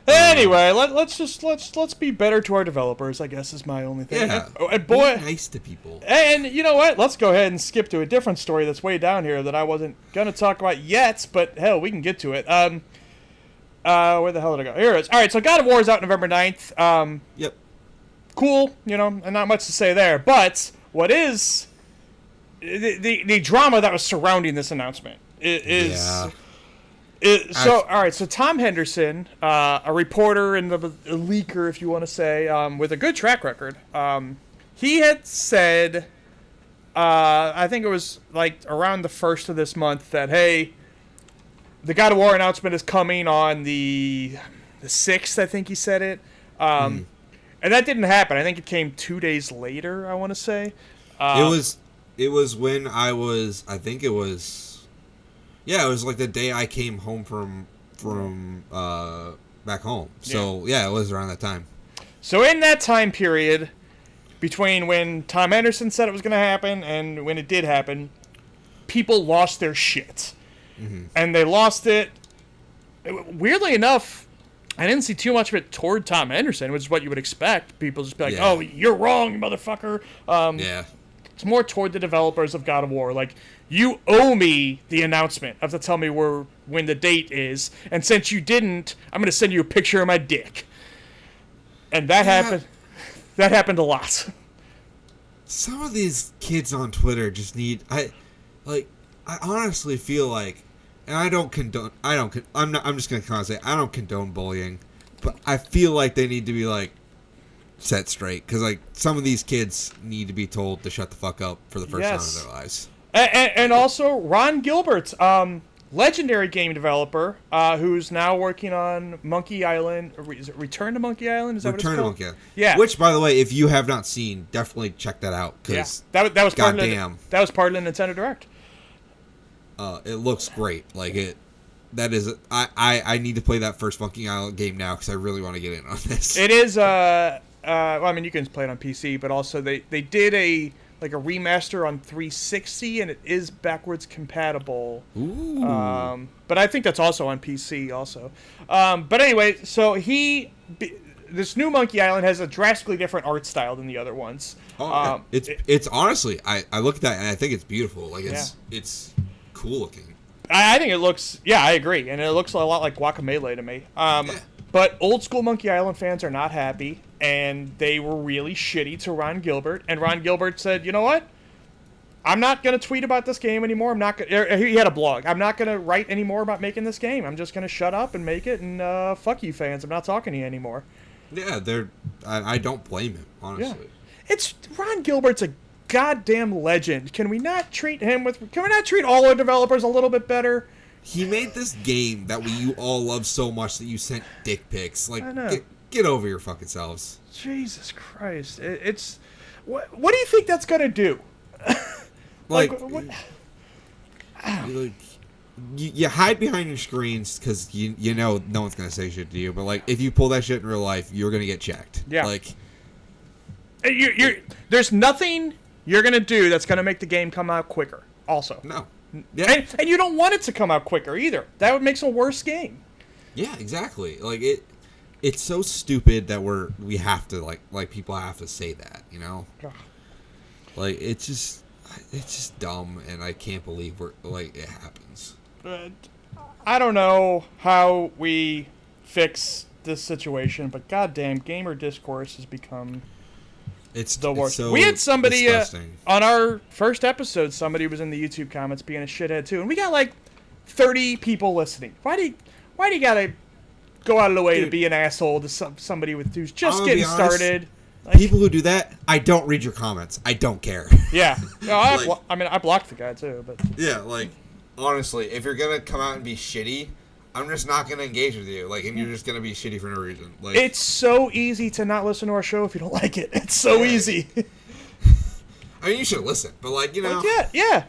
Anyway, let's be better to our developers, I guess, is my only thing. Yeah. And boy, be nice to people. And you know what? Let's go ahead and skip to a different story that's way down here that I wasn't gonna talk about yet, but hell, we can get to it. Where the hell did I go? Here it is. All right, so God of War is out November 9th. Yep. Cool, and not much to say there. But what is the drama that was surrounding this announcement is. Yeah. All right, so Tom Henderson, a reporter and a leaker, if you want to say, with a good track record, he had said, I think it was around the 1st of this month, that, hey, the God of War announcement is coming on the 6th, I think he said it. And that didn't happen. I think it came 2 days later, I want to say. It was when I think it was... Yeah, it was the day I came home from back home. So, yeah, it was around that time. So in that time period, between when Tom Anderson said it was going to happen and when it did happen, people lost their shit. Mm-hmm. And they lost it. Weirdly enough, I didn't see too much of it toward Tom Anderson, which is what you would expect. People just be like, oh, you're wrong, you motherfucker. Yeah. It's more toward the developers of God of War. Like, you owe me the announcement of to tell me when the date is. And since you didn't, I'm going to send you a picture of my dick. And that happened. That happened a lot. Some of these kids on Twitter just need... I honestly feel like... And I'm just going to kind of say, I don't condone bullying. But I feel like they need to be, like, set straight. Because, like, some of these kids need to be told to shut the fuck up for the first time in their lives. And also, Ron Gilbert, legendary game developer, who's now working on Monkey Island. Is it Return to Monkey Island? Is that Return what it's called? to Monkey Island. Yeah. Which, by the way, if you have not seen, definitely check that out. Cause that was part goddamn, that was part of the Nintendo Direct. It looks great. Like it. That is. I need to play that first Monkey Island game now because I really want to get in on this. It is. Well, I mean, you can play it on PC, but also they did a remaster on 360, and it is backwards compatible. Ooh. But I think that's also on PC also. But anyway, so this new Monkey Island has a drastically different art style than the other ones. Oh, it's honestly, I look at that and I think it's beautiful. Like it's cool looking. I think it looks, I agree, and it looks a lot like Guacamelee to me. But old school Monkey Island fans are not happy, and they were really shitty to Ron Gilbert. And Ron Gilbert said, "You know what? I'm not going to tweet about this game anymore. He had a blog. I'm not going to write anymore about making this game. I'm just going to shut up and make it, and fuck you fans. I'm not talking to you anymore." Yeah, I don't blame him, honestly. Yeah. Ron Gilbert's a goddamn legend. Can we not treat all our developers a little bit better? He made this game that you all love so much that you sent dick pics. Like, I know. Get over your fucking selves. Jesus Christ. What do you think that's going to do? What? You hide behind your screens because you know no one's going to say shit to you. But, like, if you pull that shit in real life, you're going to get checked. Yeah. Like, there's nothing you're going to do that's going to make the game come out quicker, also. No. Yeah. And you don't want it to come out quicker either. That would make a worse game. Yeah, exactly. Like it's so stupid that we have to like people have to say that, you know? Like it's just dumb, and I can't believe it happens. I don't know how we fix this situation, but goddamn, gamer discourse has become the worst. So we had somebody on our first episode. Somebody was in the YouTube comments being a shithead too, and we got like 30 people listening. Why do you gotta go out of the way to be an asshole to somebody who's just getting started? Like, people who do that, I don't read your comments. I don't care. Yeah, no, I blocked the guy too, but yeah, like honestly, if you're gonna come out and be shitty, I'm just not going to engage with you, and you're just going to be shitty for no reason. Like, it's so easy to not listen to our show if you don't like it. It's so easy. I mean, you should listen, but, you know. Yeah.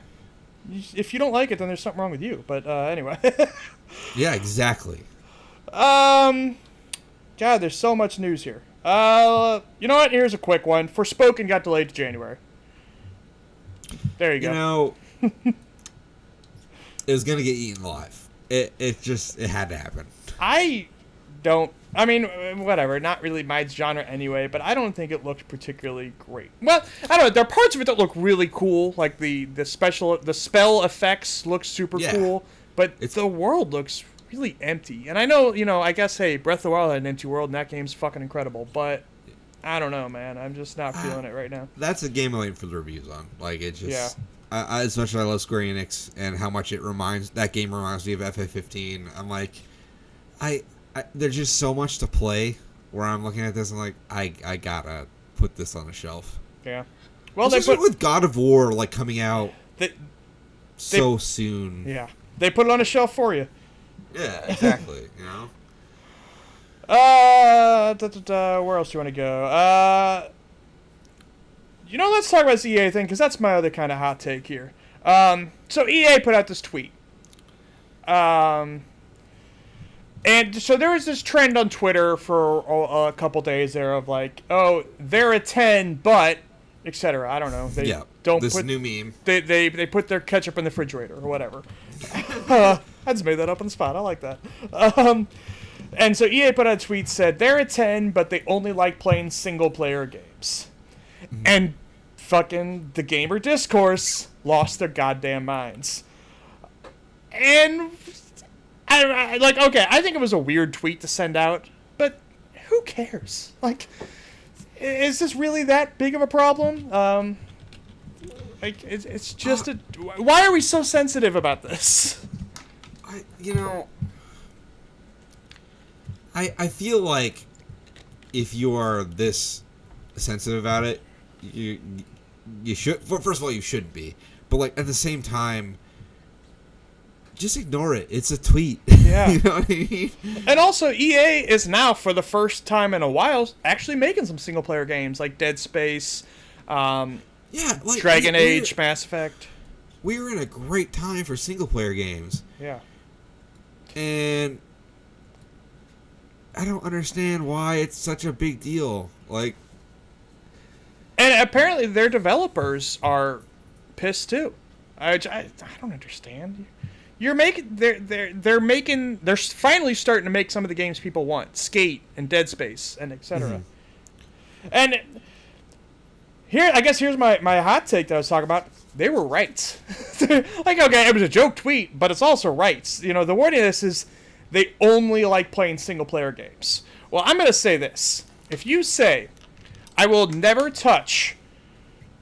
If you don't like it, then there's something wrong with you. But, anyway. Yeah, exactly. God, there's so much news here. You know what? Here's a quick one. Forspoken got delayed to January. There you go. You know, it was going to get eaten alive. It had to happen. Whatever. Not really my genre anyway, but I don't think it looked particularly great. Well, I don't know. There are parts of it that look really cool, like the spell effects look super cool, but the world looks really empty. And I know, I guess, hey, Breath of the Wild had an empty world, and that game's fucking incredible, but I don't know, man. I'm just not feeling it right now. That's a game I'm waiting for the reviews on. As much as I love Square Enix and how much that game reminds me of FF15, I'm like, there's just so much to play where I'm looking at this and like, I gotta put this on a shelf. Yeah. Well, with God of War coming out so soon. Yeah. They put it on a shelf for you. Yeah, exactly. Where else do you want to go? Let's talk about this EA thing, because that's my other kind of hot take here. So EA put out this tweet. And so there was this trend on Twitter for a couple days there of like, oh, they're a 10, but, etc. I don't know. They don't this put new meme. They put their ketchup in the refrigerator or whatever. I just made that up on the spot. I like that. And so EA put out a tweet, said they're a 10, but they only like playing single player games. And fucking the gamer discourse lost their goddamn minds. And I like, okay, I think it was a weird tweet to send out, but who cares? Like, is this really that big of a problem? Like, it's just a... Why are we so sensitive about this? I feel like if you are this sensitive about it, you should... Well, first of all, you shouldn't be. But, like, at the same time, just ignore it. It's a tweet. Yeah. You know what I mean? And also, EA is now, for the first time in a while, actually making some single-player games, like Dead Space, like, Dragon Age, Mass Effect. We were in a great time for single-player games. Yeah. And I don't understand why it's such a big deal. Like, and apparently their developers are pissed too. I don't understand. You're making they're finally starting to make some of the games people want, Skate and Dead Space and etc. Mm-hmm. And here's my hot take that I was talking about. They were right. Like, okay, it was a joke tweet, but it's also right. You know, the wording of this is they only like playing single-player games. Well, I'm going to say this. If you say, I will never touch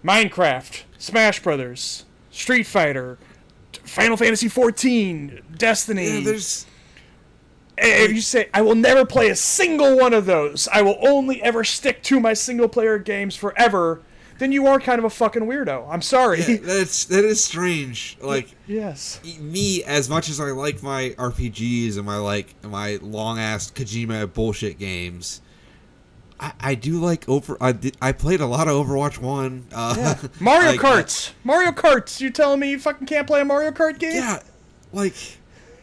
Minecraft, Smash Brothers, Street Fighter, Final Fantasy XIV, Destiny... Yeah, there's... If you say, I will never play a single one of those, I will only ever stick to my single-player games forever... then you are kind of a fucking weirdo. I'm sorry. Yeah, that is strange. Like, yes, me, as much as I like my RPGs and my long ass Kojima bullshit games, I do like I played a lot of Overwatch 1. Yeah. Mario Kart. Mario Kart. You telling me you fucking can't play a Mario Kart game? Yeah, like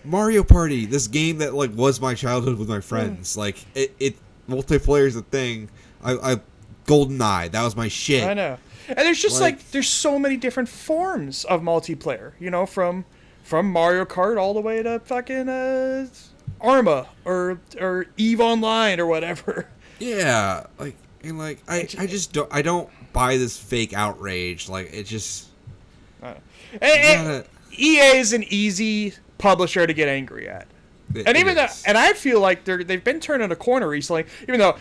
Mario Party. This game that like was my childhood with my friends. Like it multiplayer is a thing. I GoldenEye, that was my shit. I know. And there's just there's so many different forms of multiplayer, you know, from Mario Kart all the way to fucking Arma or EVE Online or whatever. Yeah, like, and like I just don't buy this fake outrage. Like, it just EA is an easy publisher to get angry at. And I feel like they've been turning a corner recently, even though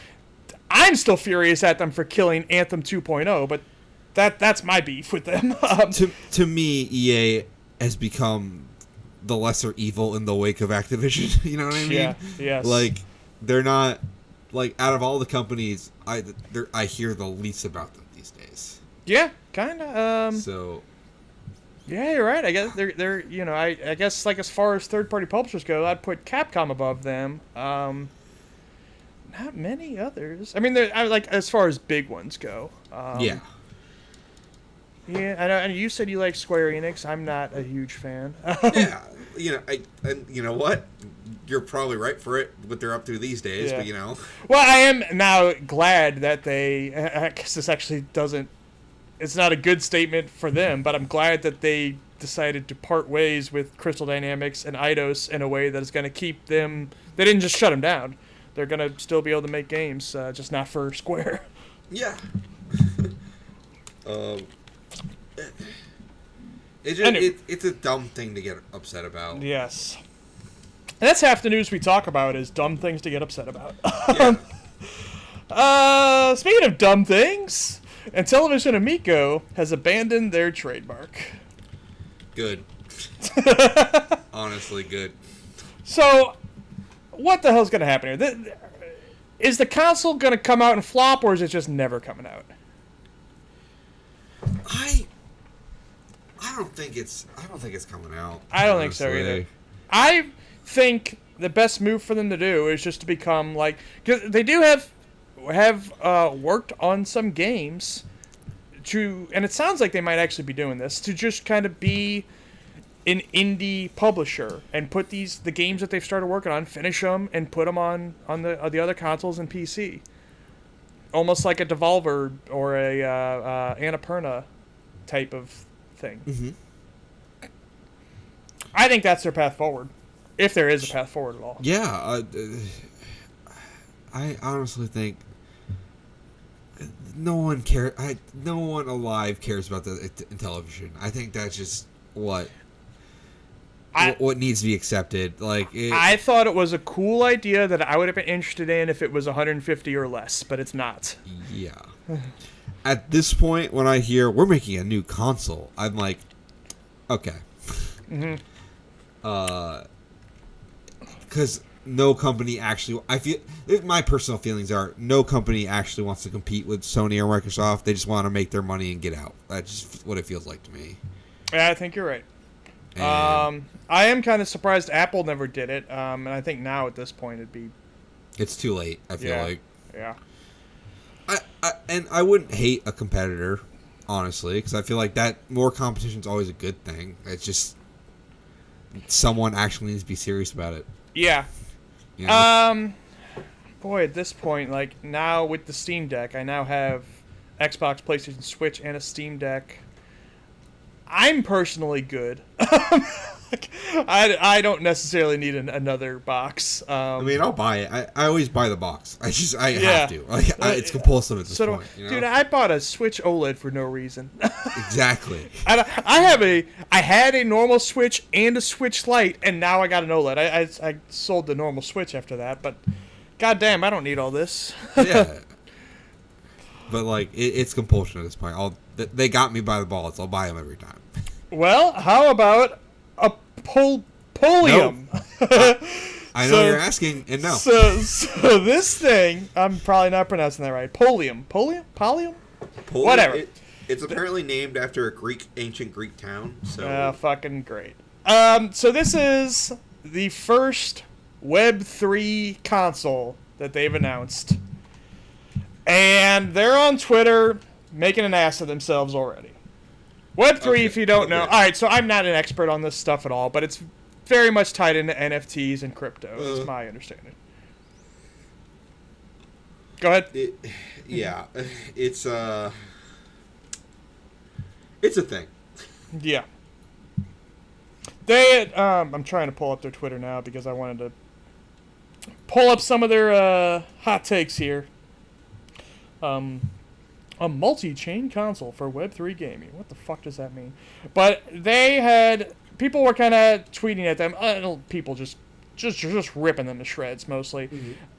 I'm still furious at them for killing Anthem 2.0, but that's my beef with them. To me, EA has become the lesser evil in the wake of Activision. You know what I mean? Yeah. Yes. Like, they're not, like, out of all the companies, I hear the least about them these days. Yeah, kind of. So. Yeah, you're right. I guess they're you know, I guess, like, as far as third-party publishers go, I'd put Capcom above them. Not many others. I mean, like, as far as big ones go. Yeah. Yeah, and you said you like Square Enix. I'm not a huge fan. Yeah, and you know what? You're probably right for it, what they're up to these days. Yeah. But you know. Well, I am now glad that I guess this actually doesn't. It's not a good statement for them, but I'm glad that they decided to part ways with Crystal Dynamics and Eidos in a way that is going to keep them. They didn't just shut them down. They're going to still be able to make games, just not for Square. Yeah. It's a dumb thing to get upset about. Yes. And that's half the news we talk about is dumb things to get upset about. Yeah. Speaking of dumb things, Intellivision Amico has abandoned their trademark. Good. Honestly, good. So, what the hell's going to happen here? Is the console going to come out and flop, or is it just never coming out? I don't think it's coming out. I don't think so either. I think the best move for them to do is just to become like, cause they do have worked on some games and it sounds like they might actually be doing this to just kind of be an indie publisher and put the games that they've started working on, finish them, and put them on the other consoles and PC. Almost like a Devolver or a Annapurna type of thing. Mm-hmm. I think that's their path forward, if there is a path forward at all. Yeah, I honestly think no one alive cares about the television. I think that's just what needs to be accepted. Like, I thought it was a cool idea that I would have been interested in if it was 150 or less, but it's not. Yeah. At this point, when I hear we're making a new console, I'm like, okay. Mm-hmm. Because no company actually, I feel, my personal feelings are, no company actually wants to compete with Sony or Microsoft. They just want to make their money and get out. That's just what it feels like to me. Yeah, I think you're right. I am kind of surprised Apple never did it, and I think now at this point it'd be... It's too late, I feel like. Yeah. I wouldn't hate a competitor, honestly, because I feel like that more competition is always a good thing. It's just someone actually needs to be serious about it. Yeah. You know? Boy, at this point, like, now with the Steam Deck, I now have Xbox, PlayStation, Switch, and a Steam Deck. I'm personally good. Like, I don't necessarily need another box. I mean, I'll buy it. I always buy the box. I have to. Like, it's compulsive at this point. You know? Dude, I bought a Switch OLED for no reason. Exactly. I had a normal Switch and a Switch Lite, and now I got an OLED. I sold the normal Switch after that, but goddamn, I don't need all this. Yeah. But like, it's compulsion at this point. They got me by the balls. I'll buy them every time. Well, how about a Polium? Nope. I know you're asking, and no. So this thing, I'm probably not pronouncing that right. Polium? Whatever. It's apparently named after a ancient Greek town. So fucking great. So this is the first Web 3 console that they've announced. And they're on Twitter making an ass of themselves already. Web3, if you don't know. All right, so I'm not an expert on this stuff at all, but it's very much tied into NFTs and crypto, is my understanding. Go ahead. It's a thing. Yeah. They, I'm trying to pull up their Twitter now because I wanted to pull up some of their hot takes here. A multi-chain console for Web3 gaming. What the fuck does that mean? But people were kind of tweeting at them. People just ripping them to shreds mostly,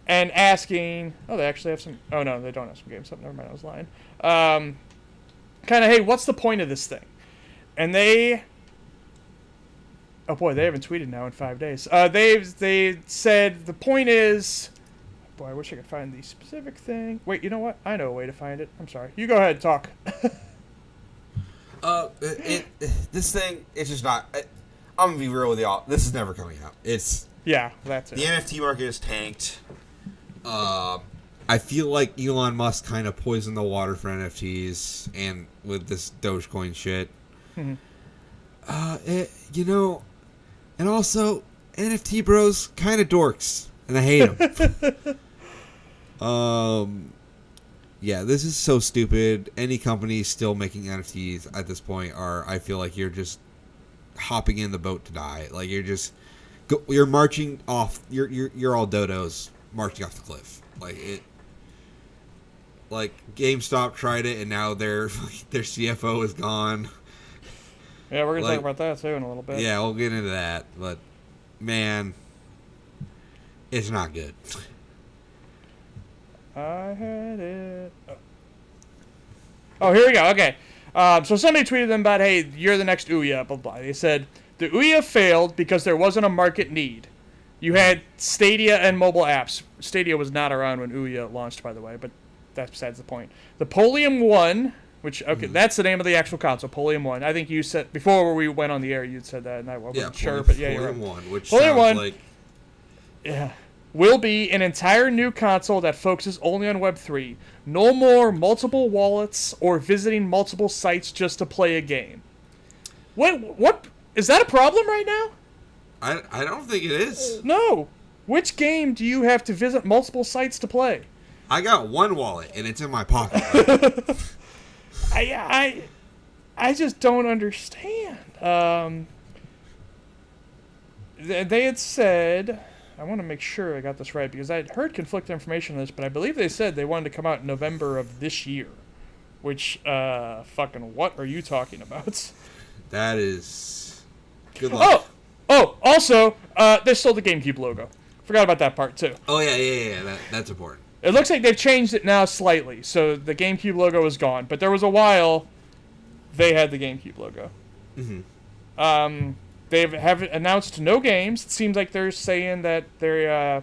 and asking. Oh, they actually have some. Oh no, they don't have some games. Never mind, I was lying. Kind of, hey, what's the point of this thing? And they. Oh boy, they haven't tweeted now in 5 days. They said the point is. Boy, I wish I could find the specific thing. Wait, you know what? I know a way to find it. I'm sorry. You go ahead and talk. This thing, it's just not... I'm going to be real with y'all. This is never coming out. Yeah, that's it. The NFT market is tanked. I feel like Elon Musk kind of poisoned the water for NFTs and with this Dogecoin shit. Mm-hmm. And also, NFT bros kind of dorks. And I hate them. Yeah, this is so stupid. Any company still making NFTs at this point I feel like you're just hopping in the boat to die. Like you're marching off. You're all dodos marching off the cliff. Like GameStop tried it and now their CFO is gone. Yeah, we're gonna talk about that too in a little bit. Yeah, we'll get into that. But man, it's not good. I had it. Oh, here we go. Okay. So somebody tweeted them about, hey, you're the next Ouya, blah, blah. They said, the Ouya failed because there wasn't a market need. You had Stadia and mobile apps. Stadia was not around when Ouya launched, by the way, but that's besides the point. The Polium 1, which, okay, that's the name of the actual console, Polium 1. I think you said, before we went on the air, you'd said that, and I wasn't sure, but yeah, you're right. Polium 1, which Polium sounds 1, like... Yeah. Will be an entire new console that focuses only on Web3. No more multiple wallets or visiting multiple sites just to play a game. What Is that a problem right now? I don't think it is. No. Which game do you have to visit multiple sites to play? I got one wallet, and it's in my pocket. I just don't understand. They had said, I want to make sure I got this right because I had heard conflicting information on this, but I believe they said they wanted to come out in November of this year. Which, fucking what are you talking about? That is... Good luck. Also, they stole the GameCube logo. Forgot about that part, too. Oh, yeah. That's important. It looks like they've changed it now slightly, so the GameCube logo is gone. But there was a while they had the GameCube logo. Mm-hmm. They have announced no games. It seems like they're saying that they're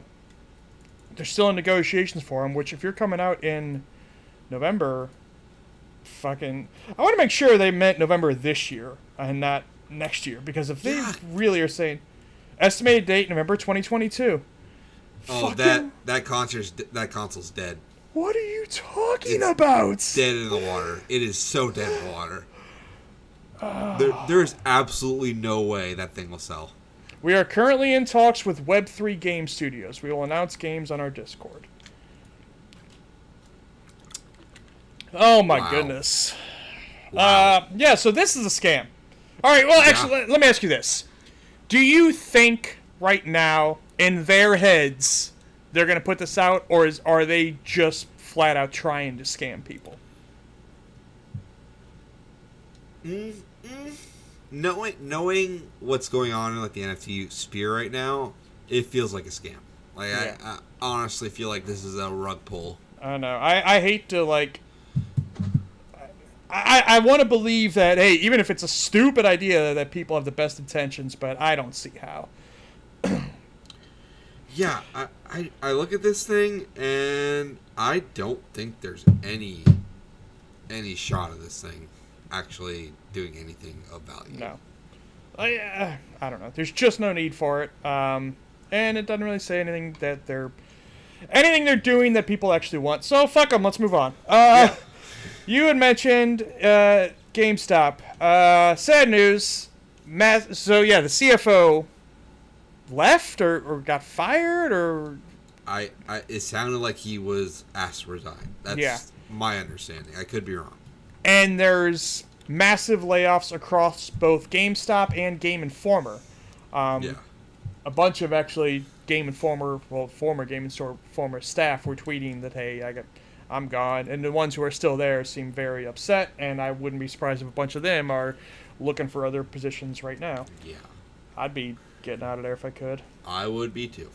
still in negotiations for them, which if you're coming out in November, fucking... I want to make sure they meant November this year and not next year, because if they really are saying estimated date November 2022... Oh, that console's dead. What are you talking about? Dead in the water. It is so dead in the water. There's absolutely no way that thing will sell. We are currently in talks with Web3 Game Studios. We will announce games on our Discord. Oh my goodness. Wow. Yeah, so this is a scam. Alright, well actually, let me ask you this. Do you think right now, in their heads, they're going to put this out, or are they just flat out trying to scam people? Knowing what's going on in like the NFT sphere right now, it feels like a scam. Like I honestly feel like this is a rug pull. I know. I hate to like. I want to believe that, hey, even if it's a stupid idea, that people have the best intentions, but I don't see how. Yeah, I look at this thing and I don't think there's any shot of this thing actually doing anything of value. No. I don't know. There's just no need for it. And it doesn't really say anything that they're doing that people actually want. So fuck them. Let's move on. You had mentioned GameStop. Sad news. So yeah, the CFO left or got fired or. It sounded like he was asked to resign. That's my understanding. I could be wrong. And there's massive layoffs across both GameStop and Game Informer. A bunch of actually former Game Informer staff were tweeting that, hey, I'm gone. And the ones who are still there seem very upset, and I wouldn't be surprised if a bunch of them are looking for other positions right now. Yeah. I'd be getting out of there if I could. I would be too.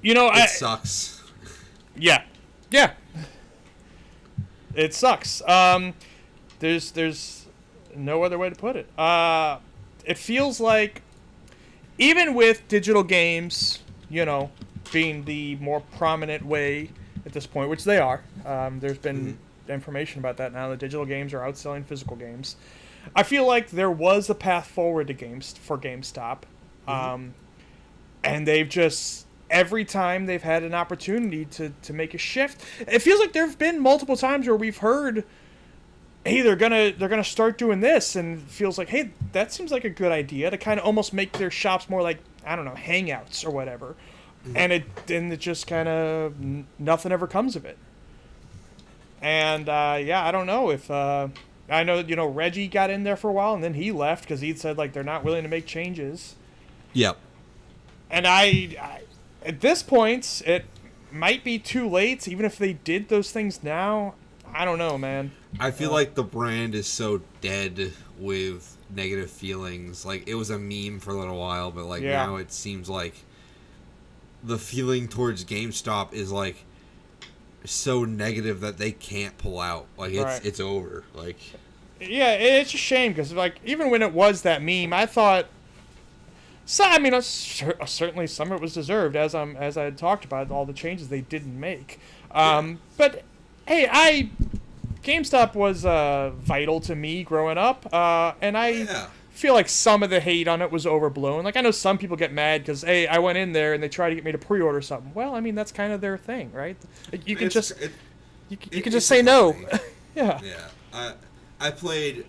It sucks. Yeah. It sucks. There's no other way to put it. It feels like even with digital games, being the more prominent way at this point, which they are, there's been information about that now, that digital games are outselling physical games. I feel like there was a path forward to GameStop. And they've just, every time they've had an opportunity to make a shift, it feels like there have been multiple times where we've heard, hey, they're gonna start doing this, and it feels like, hey, that seems like a good idea to kind of almost make their shops more like, I don't know, hangouts or whatever. And it just kind of, nothing ever comes of it. And I don't know if I know Reggie got in there for a while and then he left because he said like they're not willing to make changes. Yep. And I at this point, it might be too late. Even if they did those things now, I don't know, man. I feel like the brand is so dead with negative feelings. Like, it was a meme for a little while, but like now it seems like the feeling towards GameStop is like so negative that they can't pull out. Like, it's over. Like, yeah, it's a shame because like even when it was that meme, I thought. So, I mean, certainly some of it was deserved, as I had talked about all the changes they didn't make. But hey, GameStop was vital to me growing up, and I feel like some of the hate on it was overblown. Like, I know some people get mad because, hey, I went in there and they tried to get me to pre-order something. Well, I mean, that's kind of their thing, right? You can just say no. Yeah. I played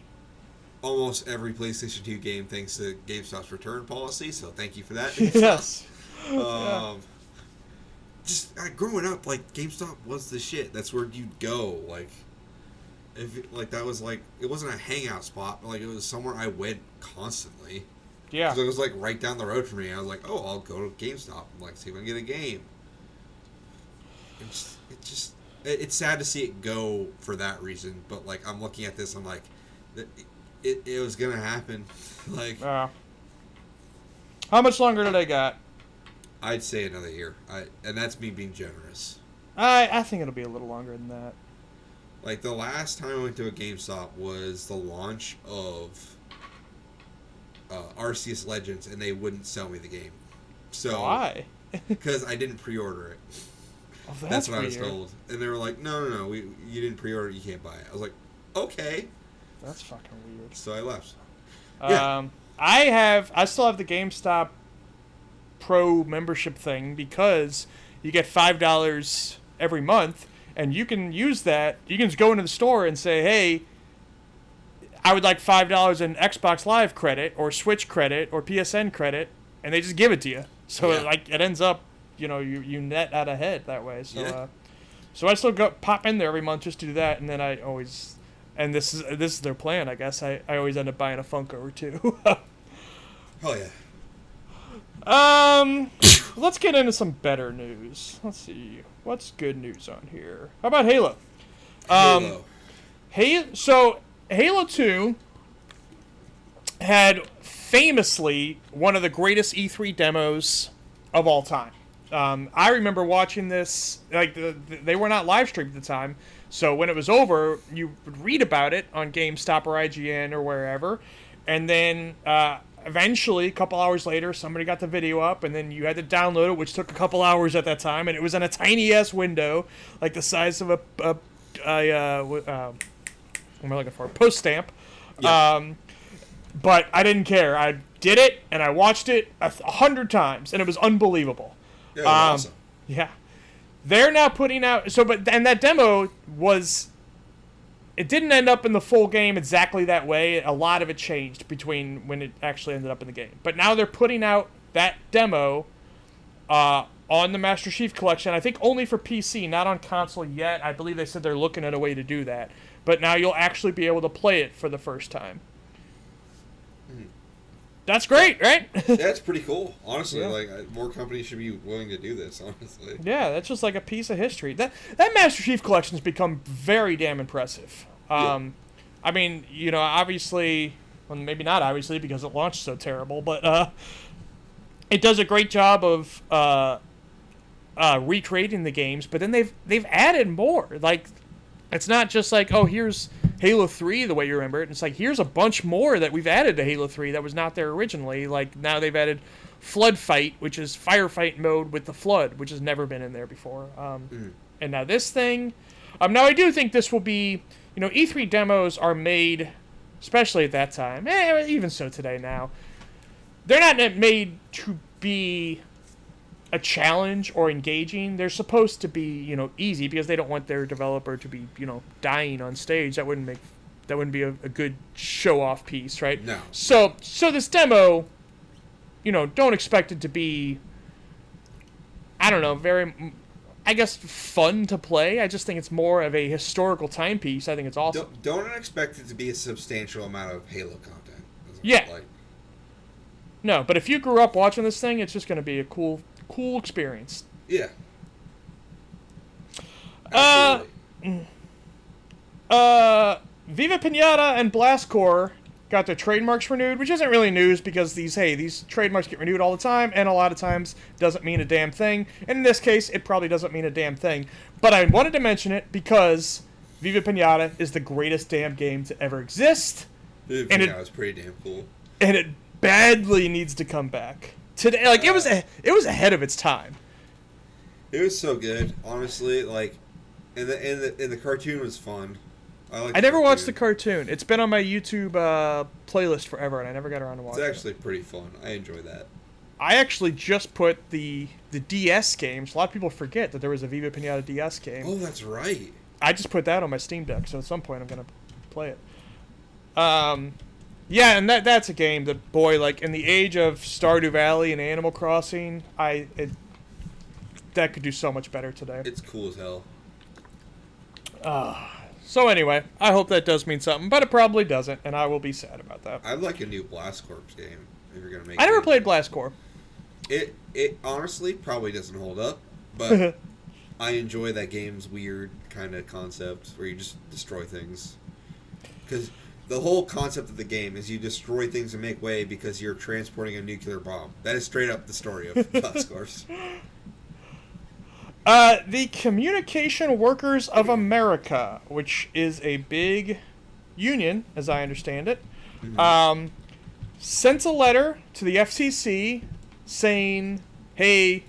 almost every PlayStation 2 game thanks to GameStop's return policy. So thank you for that. Yes. Just growing up, like GameStop was the shit. That's where you'd go. Like, that was like it wasn't a hangout spot, but like it was somewhere I went constantly. Yeah. So it was like right down the road from me. I was like, oh, I'll go to GameStop and like see if I can get a game. It's sad to see it go for that reason. But like I'm looking at this, I'm like, it was gonna happen. Like, how much longer do they got? I'd say another year. And that's me being generous. I think it'll be a little longer than that. Like the last time I went to a GameStop was the launch of Arceus Legends, and they wouldn't sell me the game. So why? Because I didn't pre-order it. Oh, that's what weird. I was told, and they were like, "No, you didn't pre-order it. You can't buy it." I was like, "Okay." That's fucking weird. So I left. I still have the GameStop Pro membership thing because you get $5 every month, and you can use that. You can just go into the store and say, "Hey, I would like $5 in Xbox Live credit or Switch credit or PSN credit," and they just give it to you. So it ends up, you net out ahead that way. So so I still pop in there every month just to do that, and then I always, and this is their plan, I guess. I always end up buying a Funko or two. Oh yeah. Let's get into some better news. Let's see what's good news on here. How about Halo? So Halo 2 had famously one of the greatest E3 demos of all time. I remember watching this, like, they were not live streamed at the time, so when it was over, you would read about it on GameStop or IGN or wherever, and then eventually, a couple hours later, somebody got the video up, and then you had to download it, which took a couple hours at that time, and it was in a tiny-ass window, like the size of what am I looking for? Post stamp. Yeah. But I didn't care. I did it, and I watched it 100 times, and it was unbelievable. Yeah, it was awesome. Yeah. They're now putting out... And that demo was... It didn't end up in the full game exactly that way. A lot of it changed between when it actually ended up in the game. But now they're putting out that demo on the Master Chief Collection, I think only for PC, not on console yet. I believe they said they're looking at a way to do that. But now you'll actually be able to play it for the first time. That's great, right? That's pretty cool. Honestly, like more companies should be willing to do this, honestly. Yeah, that's just like a piece of history. That Master Chief Collection has become very damn impressive. I mean, obviously, well, maybe not obviously because it launched so terrible, but it does a great job of recreating the games, but then they've added more. Like, it's not just like, oh, here's Halo 3 the way you remember it. It's like, here's a bunch more that we've added to Halo 3 that was not there originally. Like, now they've added Flood Fight, which is firefight mode with the Flood, which has never been in there before. And now this thing... now, I do think this will be... E3 demos are made, especially at that time, even so today now, they're not made to be a challenge or engaging. They're supposed to be, easy because they don't want their developer to be, dying on stage. That wouldn't be a good show-off piece, right? No. So this demo, don't expect it to be, I don't know, very, I guess, fun to play. I just think it's more of a historical timepiece. I think it's awesome. Don't expect it to be a substantial amount of Halo content. Yeah. No, but if you grew up watching this thing, it's just going to be a cool experience. Yeah. Viva Pinata and Blastcore got their trademarks renewed, which isn't really news because these trademarks get renewed all the time, and a lot of times doesn't mean a damn thing. And in this case, it probably doesn't mean a damn thing. But I wanted to mention it because Viva Pinata is the greatest damn game to ever exist. Viva Pinata was pretty damn cool. And it badly needs to come back. Today, like, it was ahead of its time. It was so good, honestly. Like, and the cartoon was fun. I never watched the cartoon. It's been on my YouTube playlist forever, and I never got around to watching it. It's actually pretty fun. I enjoy that. I actually just put the DS games. A lot of people forget that there was a Viva Pinata DS game. Oh, that's right. I just put that on my Steam Deck, so at some point I'm gonna play it. Yeah, and that's a game that, boy, like in the age of Stardew Valley and Animal Crossing, that could do so much better today. It's cool as hell. So anyway, I hope that does mean something, but it probably doesn't, and I will be sad about that. I'd like a new Blast Corps game if you're gonna make. I never played Blast Corps. It honestly probably doesn't hold up, but I enjoy that game's weird kind of concept where you just destroy things. Because the whole concept of the game is you destroy things and make way because you're transporting a nuclear bomb. That is straight up the story of Blast Corps. The Communication Workers of America, which is a big union, as I understand it, sent a letter to the FCC saying, hey,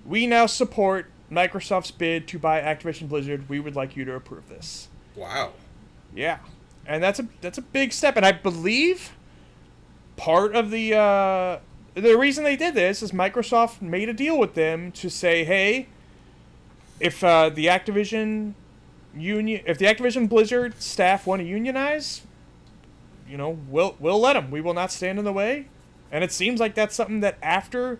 we now support Microsoft's bid to buy Activision Blizzard. We would like you to approve this. Wow. Yeah. And that's a big step. And I believe part of the reason they did this is Microsoft made a deal with them to say, hey, if the Activision Blizzard staff want to unionize, we'll let them. We will not stand in the way. And it seems like that's something that after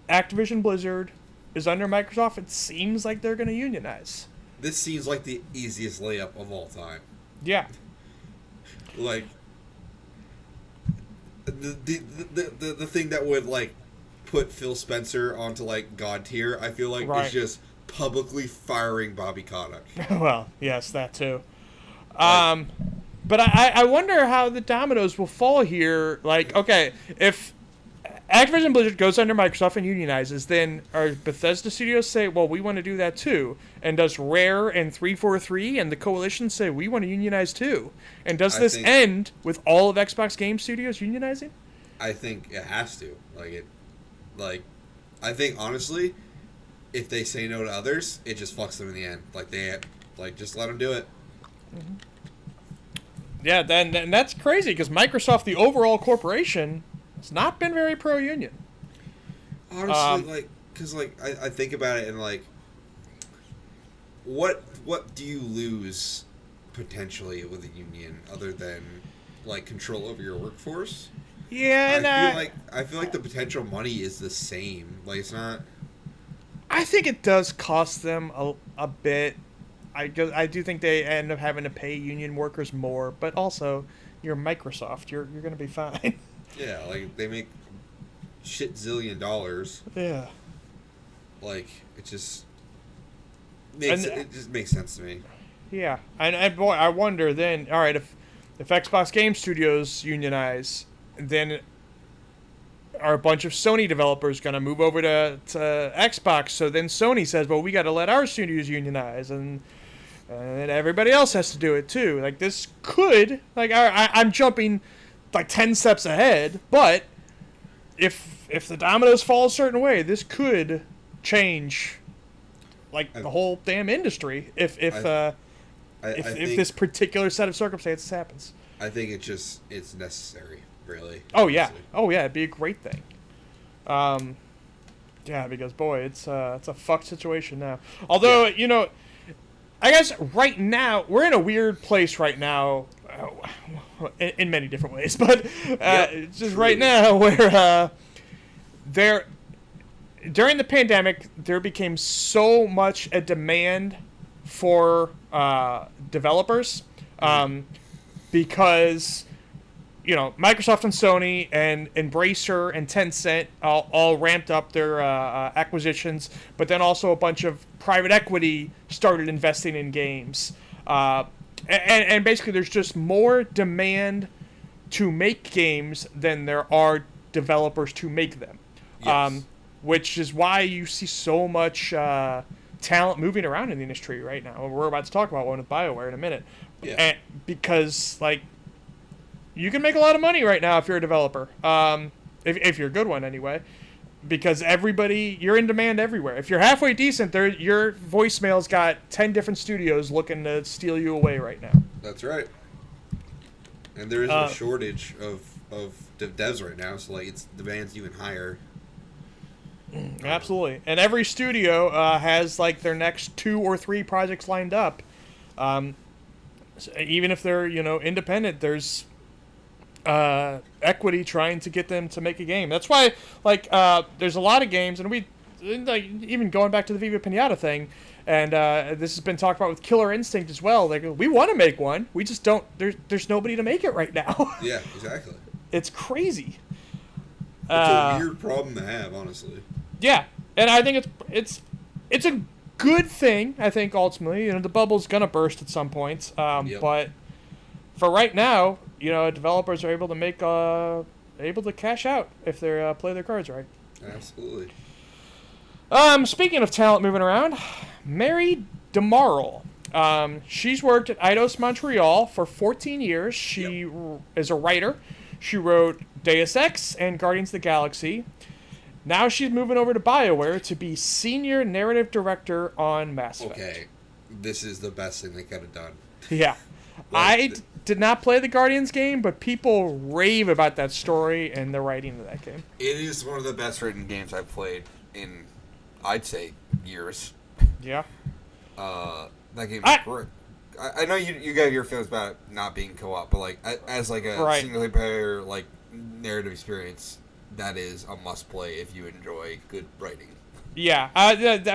Activision Blizzard is under Microsoft, it seems like they're going to unionize. This seems like the easiest layup of all time. Yeah. Like the thing that would like put Phil Spencer onto like God tier, I feel like is just publicly firing Bobby Kotick. Well, yes, that too. But I wonder how the dominoes will fall here. Like, okay, if Activision Blizzard goes under Microsoft and unionizes, then are Bethesda Studios say, well, we want to do that too? And does Rare and 343 and the Coalition say, we want to unionize too? And does this end with all of Xbox Game Studios unionizing? I think it has to. I think honestly, if they say no to others, it just fucks them in the end. Just let them do it. Mm-hmm. Yeah, then that's crazy because Microsoft, the overall corporation, has not been very pro-union. Honestly, I think about it and what do you lose potentially with a union other than control over your workforce? Yeah, I feel like the potential money is the same. It's not. I think it does cost them a bit. I do think they end up having to pay union workers more, but also you're Microsoft. You're going to be fine. Yeah, they make shit zillion dollars. Yeah. It just makes sense to me. Yeah, and boy, I wonder then. All right, if Xbox Game Studios unionize, then are a bunch of Sony developers going to move over to Xbox? So then Sony says, well, we got to let our studios unionize, and everybody else has to do it too. This could, I'm jumping 10 steps ahead, but if the dominoes fall a certain way, this could change the whole damn industry if this particular set of circumstances happens. I think it's necessary, really. Oh yeah. Honestly. Oh yeah, it'd be a great thing. Yeah, because boy, it's a fucked situation now. Although, I guess right now we're in a weird place right now, in many different ways. But it's just right now where during the pandemic there became so much a demand for developers because Microsoft and Sony and Embracer and Tencent all ramped up their acquisitions, but then also a bunch of private equity started investing in games. And basically there's just more demand to make games than there are developers to make them. Yes. Which is why you see so much talent moving around in the industry right now. We're about to talk about one with BioWare in a minute. Yeah. And because, you can make a lot of money right now if you're a developer. If you're a good one, anyway. Because you're in demand everywhere. If you're halfway decent, your voicemail's got 10 different studios looking to steal you away right now. That's right. And there is a shortage of devs right now, so its demand's even higher. Absolutely. And every studio has their next 2 or 3 projects lined up. So even if they're independent, there's equity trying to get them to make a game. That's why, like, there's a lot of games, and we, like, even going back to the Viva Pinata thing, and this has been talked about with Killer Instinct as well. Like, we want to make one, we just don't. There's nobody to make it right now. Yeah, exactly. It's crazy. It's a weird problem to have, honestly. Yeah, and I think it's a good thing. I think ultimately, the bubble's gonna burst at some point. Yep. But for right now, developers are able to make able to cash out if they play their cards right. Absolutely. Speaking of talent moving around, Mary DeMarle. She's worked at Eidos Montreal for 14 years. She is a writer. She wrote Deus Ex and Guardians of the Galaxy. Now she's moving over to BioWare to be senior narrative director on Mass Effect. Okay, this is the best thing they could have done. Yeah. Did not play the Guardians game, but people rave about that story and the writing of that game. It is one of the best written games I've played in, I'd say, years. Yeah. That game is great. I know you got your feelings about it not being co-op, but like as like a single player like narrative experience, that is a must play if you enjoy good writing. Yeah,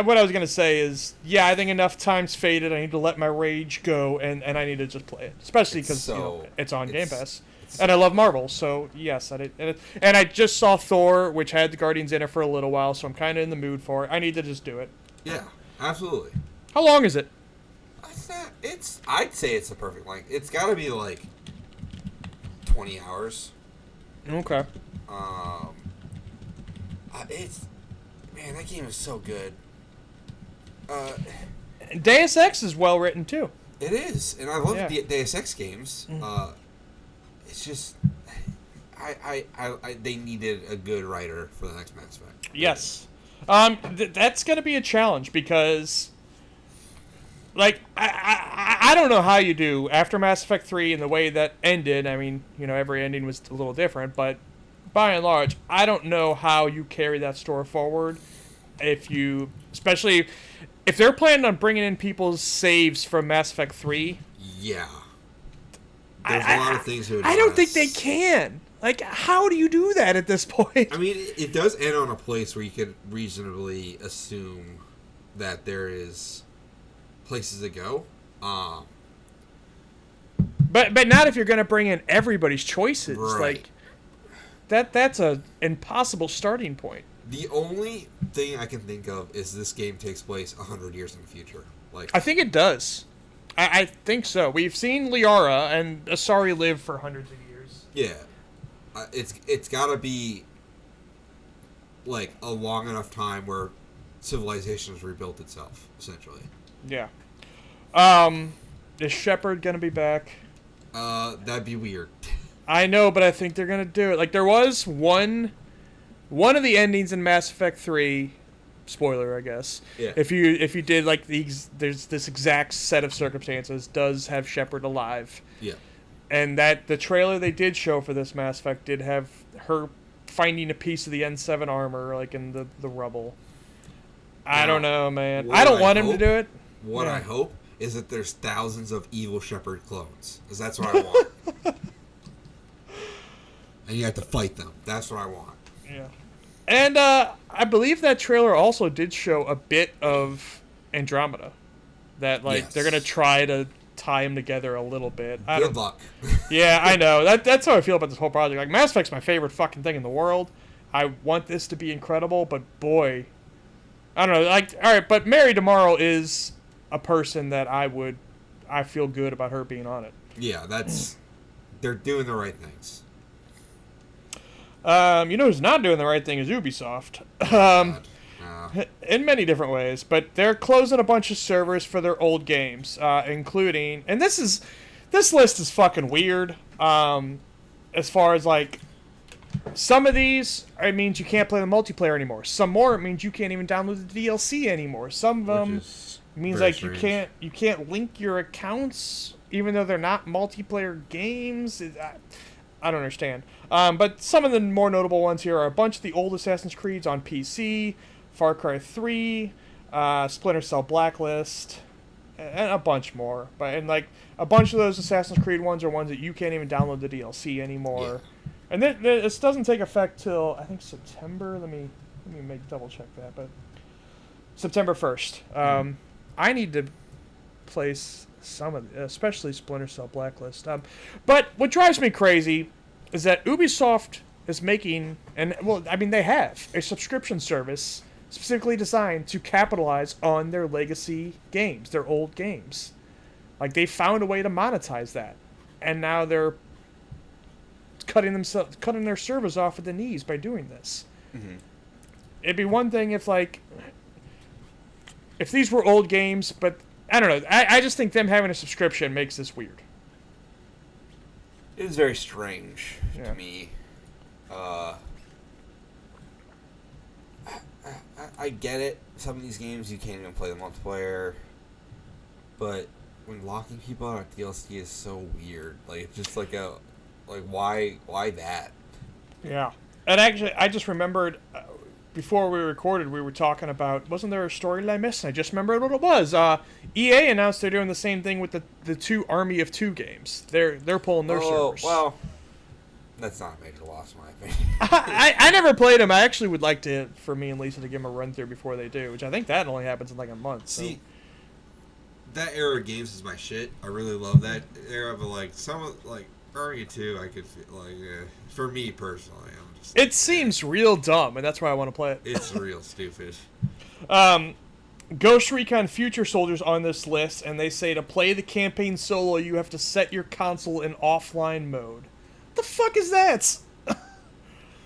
what I was gonna say is, I think enough time's faded. I need to let my rage go, and I need to just play it, especially because it's on Game Pass, and I love Marvel. So yes, I did, and I just saw Thor, which had the Guardians in it for a little while, so I'm kind of in the mood for it. I need to just do it. Yeah, absolutely. How long is it? I'd say it's the perfect length. It's got to be like 20 hours. Okay. Man, that game is so good. Deus Ex is well written too. It is, and I love the Deus Ex games. Mm. It's just, they needed a good writer for the next Mass Effect. Yes. That's gonna be a challenge because, like, I don't know how you do after Mass Effect 3 and the way that ended. I mean, every ending was a little different, but by and large, I don't know how you carry that story forward especially if they're planning on bringing in people's saves from Mass Effect 3. Yeah. There's a lot of things to address. I don't think they can. Like, how do you do that at this point? I mean, it does end on a place where you could reasonably assume that there is places to go. But not if you're going to bring in everybody's choices. Right. Like, that's a impossible starting point. The only thing I can think of is this game takes place 100 years in the future. Like, I think it does. I think so. We've seen Liara and Asari live for hundreds of years. Yeah. It's got to be like a long enough time where civilization has rebuilt itself, essentially. Yeah. Is Shepard going to be back? That'd be weird. I know, but I think they're going to do it. Like, there was one of the endings in Mass Effect 3, spoiler, I guess. Yeah. If you did, like, there's this exact set of circumstances, does have Shepard alive. Yeah. And that the trailer they did show for this Mass Effect did have her finding a piece of the N7 armor, like, in the rubble. I don't know, man. I don't want him to do it. What I hope is that there's thousands of evil Shepard clones, because that's what I want. And you have to fight them. That's what I want. Yeah. And I believe that trailer also did show a bit of Andromeda. That, like, they're going to try to tie them together a little bit. Good luck. Yeah, I know. That's how I feel about this whole project. Like, Mass Effect's my favorite fucking thing in the world. I want this to be incredible, but boy, I don't know. Like, all right, but Mary DeMarle is a person that I feel good about her being on it. Yeah, they're doing the right things. Who's not doing the right thing is Ubisoft. In many different ways, but they're closing a bunch of servers for their old games, including, and this list is fucking weird. As far as, like, some of these, it means you can't play the multiplayer anymore. Some more, it means you can't even download the DLC anymore. Some of them means, like, strange. you can't link your accounts even though they're not multiplayer games. I don't understand. But some of the more notable ones here are a bunch of the old Assassin's Creeds on PC, Far Cry 3, Splinter Cell Blacklist, and a bunch more. And like a bunch of those Assassin's Creed ones are ones that you can't even download the DLC anymore. Yeah. And this doesn't take effect till I think September. Let me double check that, but September 1st. I need to place some of, especially Splinter Cell Blacklist. But what drives me crazy is that Ubisoft is making, and well, I mean they have a subscription service specifically designed to capitalize on their legacy games, their old games. Like they found a way to monetize that, and now they're cutting their servers off at the knees by doing this. Mm-hmm. It'd be one thing if these were old games, but I don't know. I just think them having a subscription makes this weird. It is very strange Yeah. to me. I get it. Some of these games you can't even play the multiplayer, but when locking people out of DLC is so weird. Like it's just like why that? Yeah. And actually, I just remembered before we recorded, we were talking about, wasn't there a storyline I missed? And I just remembered what it was. EA announced they're doing the same thing with the two Army of Two games. They're pulling their servers. Well, that's not a major loss in my opinion. I never played them. I actually would like for me and Lisa to give them a run through before they do, which I think that only happens in like a month. So. See, that era of games is my shit. I really love that era, but like some of like Army 2, I could feel like for me personally, I'm just. It seems real dumb, and that's why I want to play it. It's real stupid. Ghost Recon Future Soldiers on this list, and they say to play the campaign solo, you have to set your console in offline mode. What the fuck is that?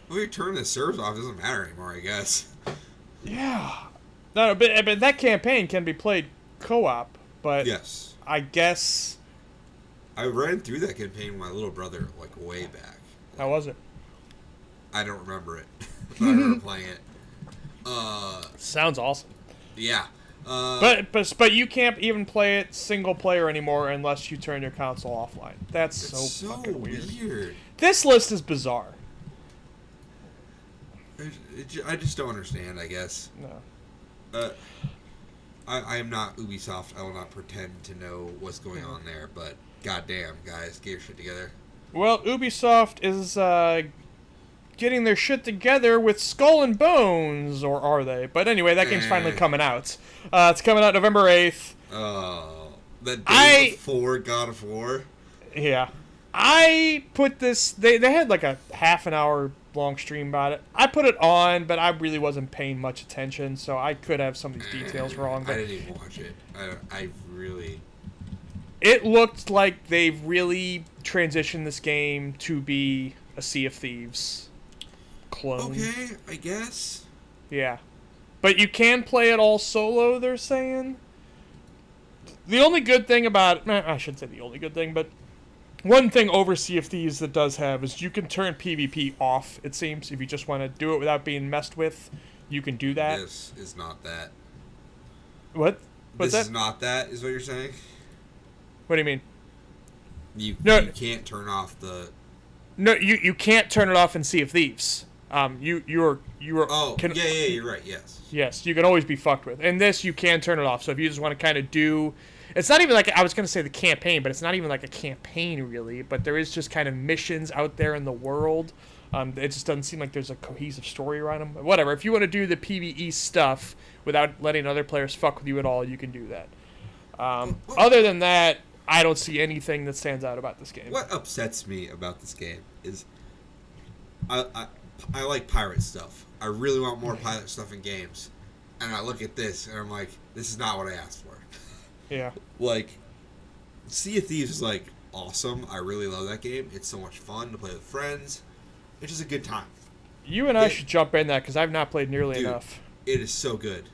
Well, you turn the servers off, it doesn't matter anymore, I guess. Yeah. No, but that campaign can be played co-op, but Yes. I guess. I ran through that campaign with my little brother, like, way back. How was it? I don't remember it. But I remember playing it. Sounds awesome. Yeah. But you can't even play it single player anymore unless you turn your console offline. That's so fucking weird. This list is bizarre. I just don't understand, I guess. No. I am not Ubisoft. I will not pretend to know what's going on there, but goddamn, guys, get your shit together. Well, Ubisoft is getting their shit together with Skull and Bones, or are they? But anyway, that game's finally coming out. It's coming out November 8th. Oh, the day before God of War? Yeah. I put this... They had like a half an hour long stream about it. I put it on, but I really wasn't paying much attention, so I could have some of these details wrong. But I didn't even watch it. I really... It looked like they've really transitioned this game to be a Sea of Thieves clone. Okay, I guess. Yeah. But you can play it all solo, they're saying. The only good thing about... I shouldn't say the only good thing, but one thing over Sea of Thieves that does have is you can turn PvP off, it seems. If you just want to do it without being messed with, you can do that. This is not that. What? What's This that? is not that, is what you're saying? What do you mean? You can't turn off the... No, you can't turn it off in Sea of Thieves. You are. Oh, yeah, you're right, yes. Yes, you can always be fucked with. And this, you can turn it off. So if you just want to kind of do... It's not even like... I was going to say the campaign, but it's not even like a campaign, really. But there is just kind of missions out there in the world. It just doesn't seem like there's a cohesive story around them. But whatever. If you want to do the PvE stuff without letting other players fuck with you at all, you can do that. Other than that, I don't see anything that stands out about this game. What upsets me about this game is... I like pirate stuff. I really want more pirate stuff in games. And I look at this, and I'm like, this is not what I asked for. Yeah. Like, Sea of Thieves is, like, awesome. I really love that game. It's so much fun to play with friends. It's just a good time. You and I should jump in that, because I've not played nearly enough. It is so good.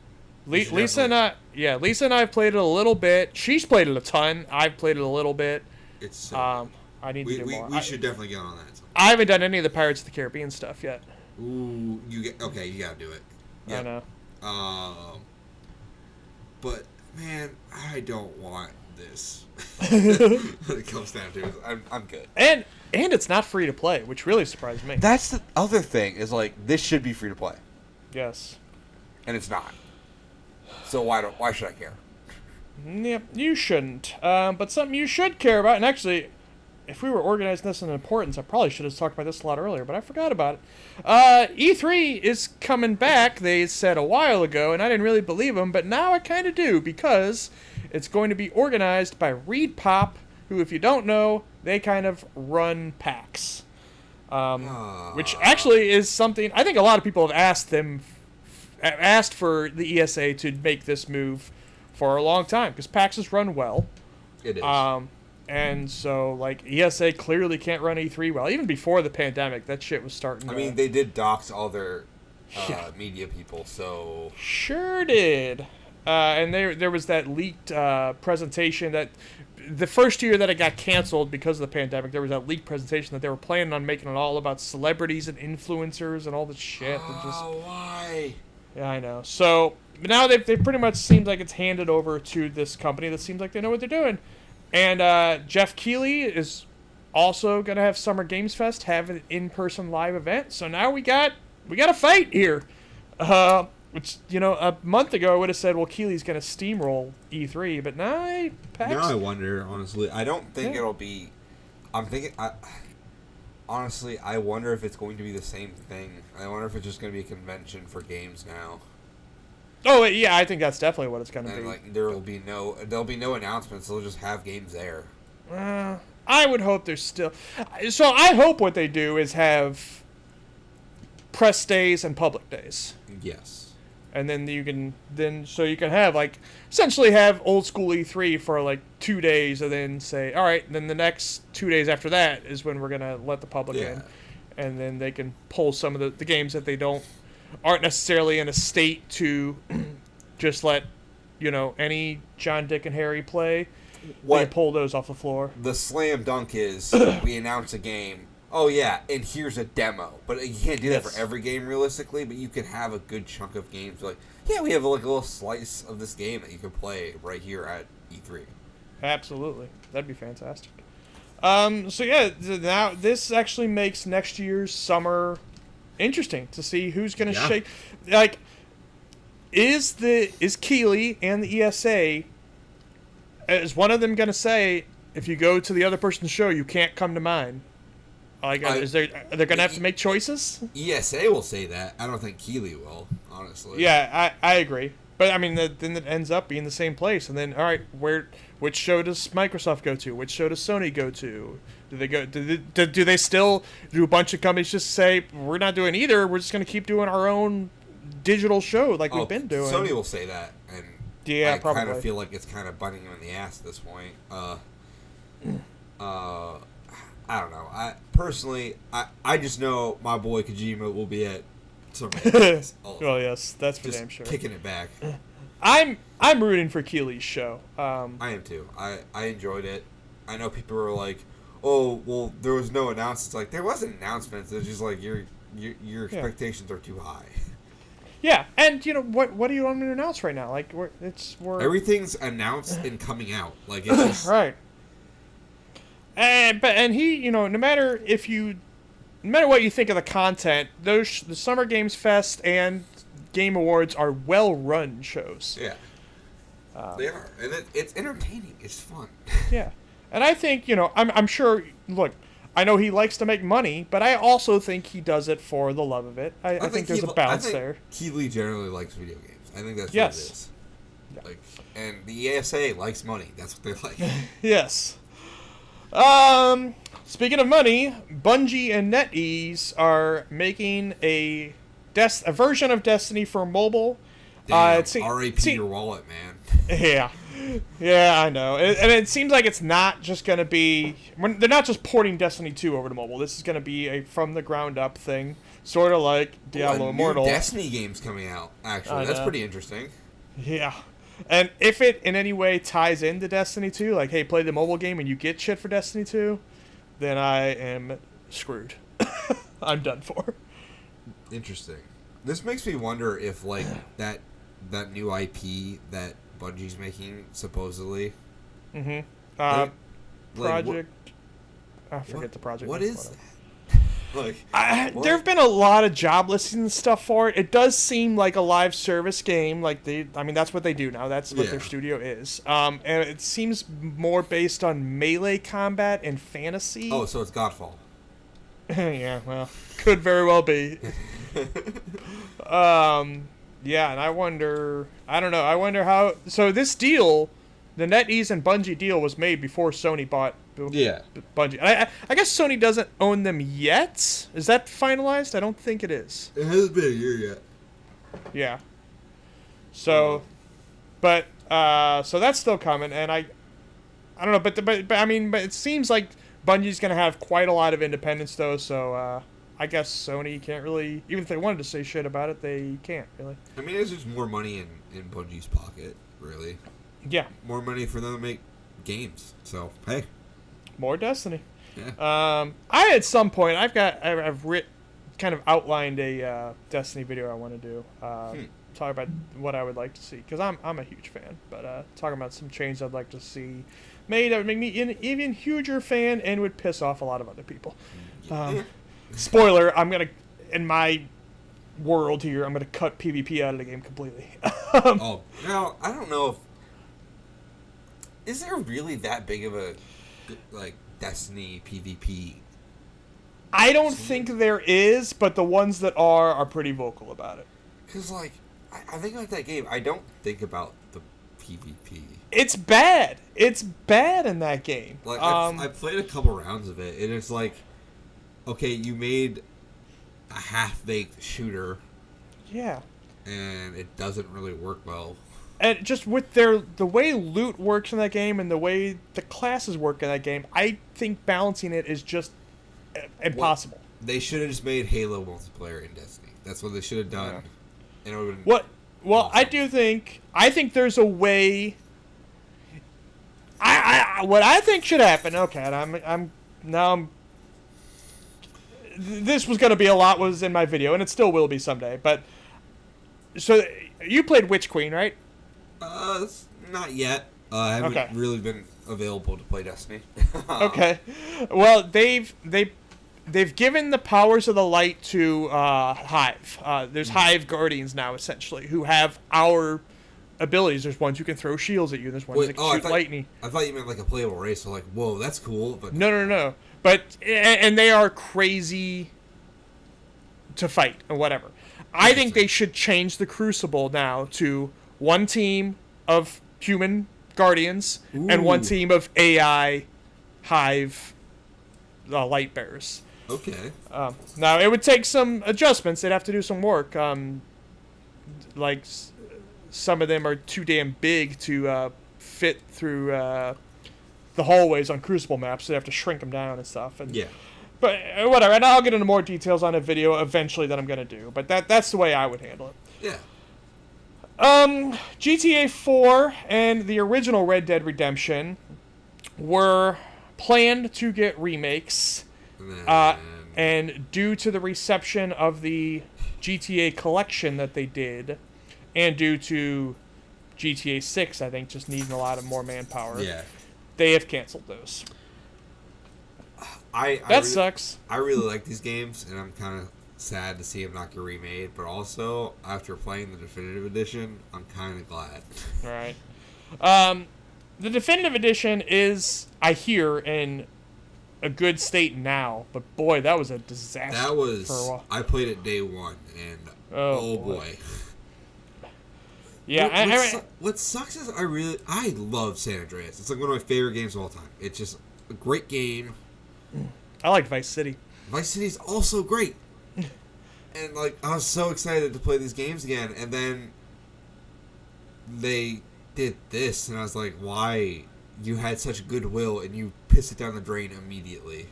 Lisa and I have played it a little bit. She's played it a ton. I've played it a little bit. It's so I need to do more. We should definitely get on that. I haven't done any of the Pirates of the Caribbean stuff yet. Ooh, you gotta do it. Yep. I know. But man, I don't want this. When it comes down to it, I'm good. And it's not free to play, which really surprised me. That's the other thing, is like, this should be free to play. Yes. And it's not. So why should I care? Yep, you shouldn't. But something you should care about, and actually, if we were organizing this in importance, I probably should have talked about this a lot earlier, but I forgot about it. E3 is coming back, they said a while ago, and I didn't really believe them, but now I kind of do, because it's going to be organized by ReedPop, who, if you don't know, they kind of run PAX. Which actually is something, I think a lot of people have asked for the ESA to make this move for a long time, because PAX has run well. It is. And so, like, ESA clearly can't run E3 well. Even before the pandemic, that shit was starting I to... mean, they did dox all their Yeah. media people, so... Sure did. And there was that leaked presentation that... The first year that it got canceled because of the pandemic, there was that leaked presentation that they were planning on making it all about celebrities and influencers and all this shit. Why? Yeah, I know. So, now they pretty much seemed like it's handed over to this company that seems like they know what they're doing. And Jeff Keighley is also going to have Summer Games Fest, have an in-person live event. So now we got a fight here. Which, a month ago I would have said, well, Keighley's going to steamroll E3, but now PAX... Now I wonder, honestly. I don't think it'll be... I'm thinking... honestly, I wonder if it's going to be the same thing. I wonder if it's just going to be a convention for games now. Oh, yeah, I think that's definitely what it's going to be. And, like, there'll be no announcements. They'll just have games there. I would hope there's still... So I hope what they do is have press days and public days. Yes. And then you can have, like, essentially have old school E3 for, like, 2 days, and then say, all right, then the next 2 days after that is when we're going to let the public in. And then they can pull some of the games that they aren't necessarily in a state to just let, any John, Dick, and Harry play. They pull those off the floor. The slam dunk is we announce a game. Oh, yeah, and here's a demo. But you can't do that for every game, realistically, but you can have a good chunk of games. Like, yeah, we have like a little slice of this game that you can play right here at E3. Absolutely. That'd be fantastic. So, yeah, now this actually makes next year's summer interesting to see who's going to shake. Like, is Keighley and the ESA, is one of them going to say, if you go to the other person's show, you can't come to mine? Like, are they going to have to make choices? ESA will say that. I don't think Keighley will, honestly. Yeah, I agree. But, I mean, then it ends up being the same place. And then, all right, which show does Microsoft go to? Which show does Sony go to? Do they still, do a bunch of companies just say, we're not doing either, we're just going to keep doing our own digital show like we've been doing? Sony will say that. And I kind of feel like it's kind of biting him in the ass at this point. I don't know. I just know my boy Kojima will be at some. Well, yes, that's for damn sure. Kicking it back. I'm rooting for Keighley's show. I am too. I enjoyed it. I know people were like, "Oh, well, there was no announcements." Like there wasn't announcements. It's just like your expectations are too high. Yeah, and what do you want me to announce right now? Like we're everything's announced and coming out. Like it's just, right. And he, no matter what you think of the content, the Summer Games Fest and Game Awards are well-run shows. Yeah, they are, and it's entertaining. It's fun. Yeah, and I think I'm sure. Look, I know he likes to make money, but I also think he does it for the love of it. I think there's a balance there. Keighley generally likes video games. I think that's what it is. Yeah. Like, and the ESA likes money. That's what they like. Yes. Speaking of money, Bungie and NetEase are making a version of Destiny for mobile. Damn, R.A.P. your wallet, man. Yeah, I know. And it seems like it's not just going to be... They're not just porting Destiny 2 over to mobile. This is going to be a from-the-ground-up thing, sort of like Diablo Immortal. New Destiny game's coming out, actually. That's pretty interesting. Yeah. And if it in any way ties into Destiny 2, like, hey, play the mobile game and you get shit for Destiny 2, then I am screwed. I'm done for. Interesting. This makes me wonder if, like, that new IP that Bungie's making, supposedly. Mm-hmm. Project... I forget the project. What is that? Like, there have been a lot of job listings and stuff for it. It does seem like a live service game. Like that's what they do now. That's what their studio is. And it seems more based on melee combat and fantasy. oh, so it's Godfall. Yeah, well, could very well be. Yeah, and I don't know. I wonder how. So this deal, the NetEase and Bungie deal, was made before Sony bought. Yeah. Bungie. I guess Sony doesn't own them yet. Is that finalized? I don't think it is. It hasn't been a year yet. Yeah. So, so that's still coming, and I don't know, but I mean, but it seems like Bungie's gonna have quite a lot of independence though. So I guess Sony can't really, even if they wanted to say shit about it, they can't really. I mean, it's just more money in Bungie's pocket, really. Yeah. More money for them to make games. So hey. More Destiny. Yeah. I at some point I've kind of outlined a Destiny video I want to do. Talk about what I would like to see because I'm a huge fan. But talking about some changes I'd like to see made that would make me an even huger fan and would piss off a lot of other people. Spoiler: in my world here, I'm gonna cut PvP out of the game completely. Oh, now I don't know if is there really that big of a like Destiny PvP. I don't think there is, but the ones that are pretty vocal about it. Because, like, I think about that game. I don't think about the PvP. It's bad. It's bad in that game. Like, I played a couple rounds of it, and it's like, okay, you made a half-baked shooter. Yeah. And it doesn't really work well. And just with the way loot works in that game and the way the classes work in that game, I think balancing it is just impossible. Well, they should have just made Halo multiplayer in Destiny. That's what they should have done. Yeah. And it would have Well, awesome. I think there's a way. What I think should happen. Okay, and I'm. This was going to be a lot was in my video, and it still will be someday. But so you played Witch Queen, right? Not yet. I haven't really been available to play Destiny. Okay. Well, they've given the powers of the light to Hive. There's Hive Guardians now, essentially, who have our abilities. There's ones who can throw shields at you. There's ones that can shoot lightning. I thought you meant like a playable race. So like, whoa, that's cool. But No. But and they are crazy to fight or whatever. I think they should change the Crucible now to one team of human guardians and one team of AI Hive light bearers. Okay. Now it would take some adjustments. They'd have to do some work. Like some of them are too damn big to fit through the hallways on Crucible maps. So they have to shrink them down and stuff. And yeah. But whatever. And I'll get into more details on a video eventually that I'm gonna do. But that's the way I would handle it. Yeah. GTA 4 and the original Red Dead Redemption were planned to get remakes, and due to the reception of the GTA collection that they did, and due to GTA 6, I think, just needing a lot of more manpower, they have canceled those. That sucks. I really like these games, and I'm kind of sad to see them not get remade, but also after playing the definitive edition, I'm kind of glad. All right. The definitive edition is, I hear, in a good state now, but boy, that was a disaster. That was. For a while. I played it day one, and oh boy. Yeah. What sucks is I love San Andreas. It's like one of my favorite games of all time. It's just a great game. I like Vice City. Vice City's also great. And, like, I was so excited to play these games again, and then they did this, and I was like, why? You had such goodwill, and you pissed it down the drain immediately.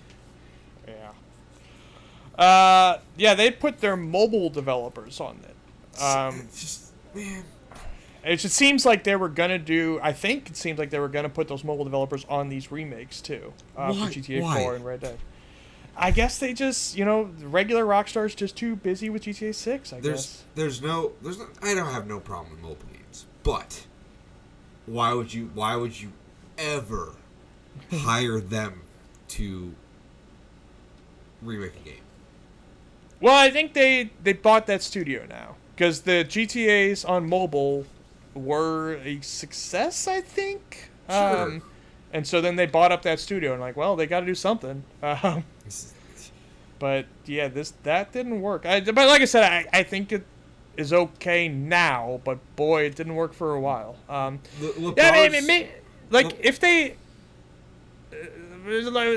Yeah, they put their mobile developers on it. It's just, man. It seems like they were going to do... I think it seems like they were going to put those mobile developers on these remakes, too. For GTA 4 and Red Dead. I guess they just, the regular Rockstar's just too busy with GTA 6, I guess. I don't have no problem with mobile games. But why would you ever hire them to remake a game? Well, I think they bought that studio now because the GTA's on mobile were a success, I think. Sure. And so then they bought up that studio and like, well, they got to do something. But yeah, that didn't work. But like I said, I think it is okay now. But boy, it didn't work for a while. Yeah, I mean, like if they,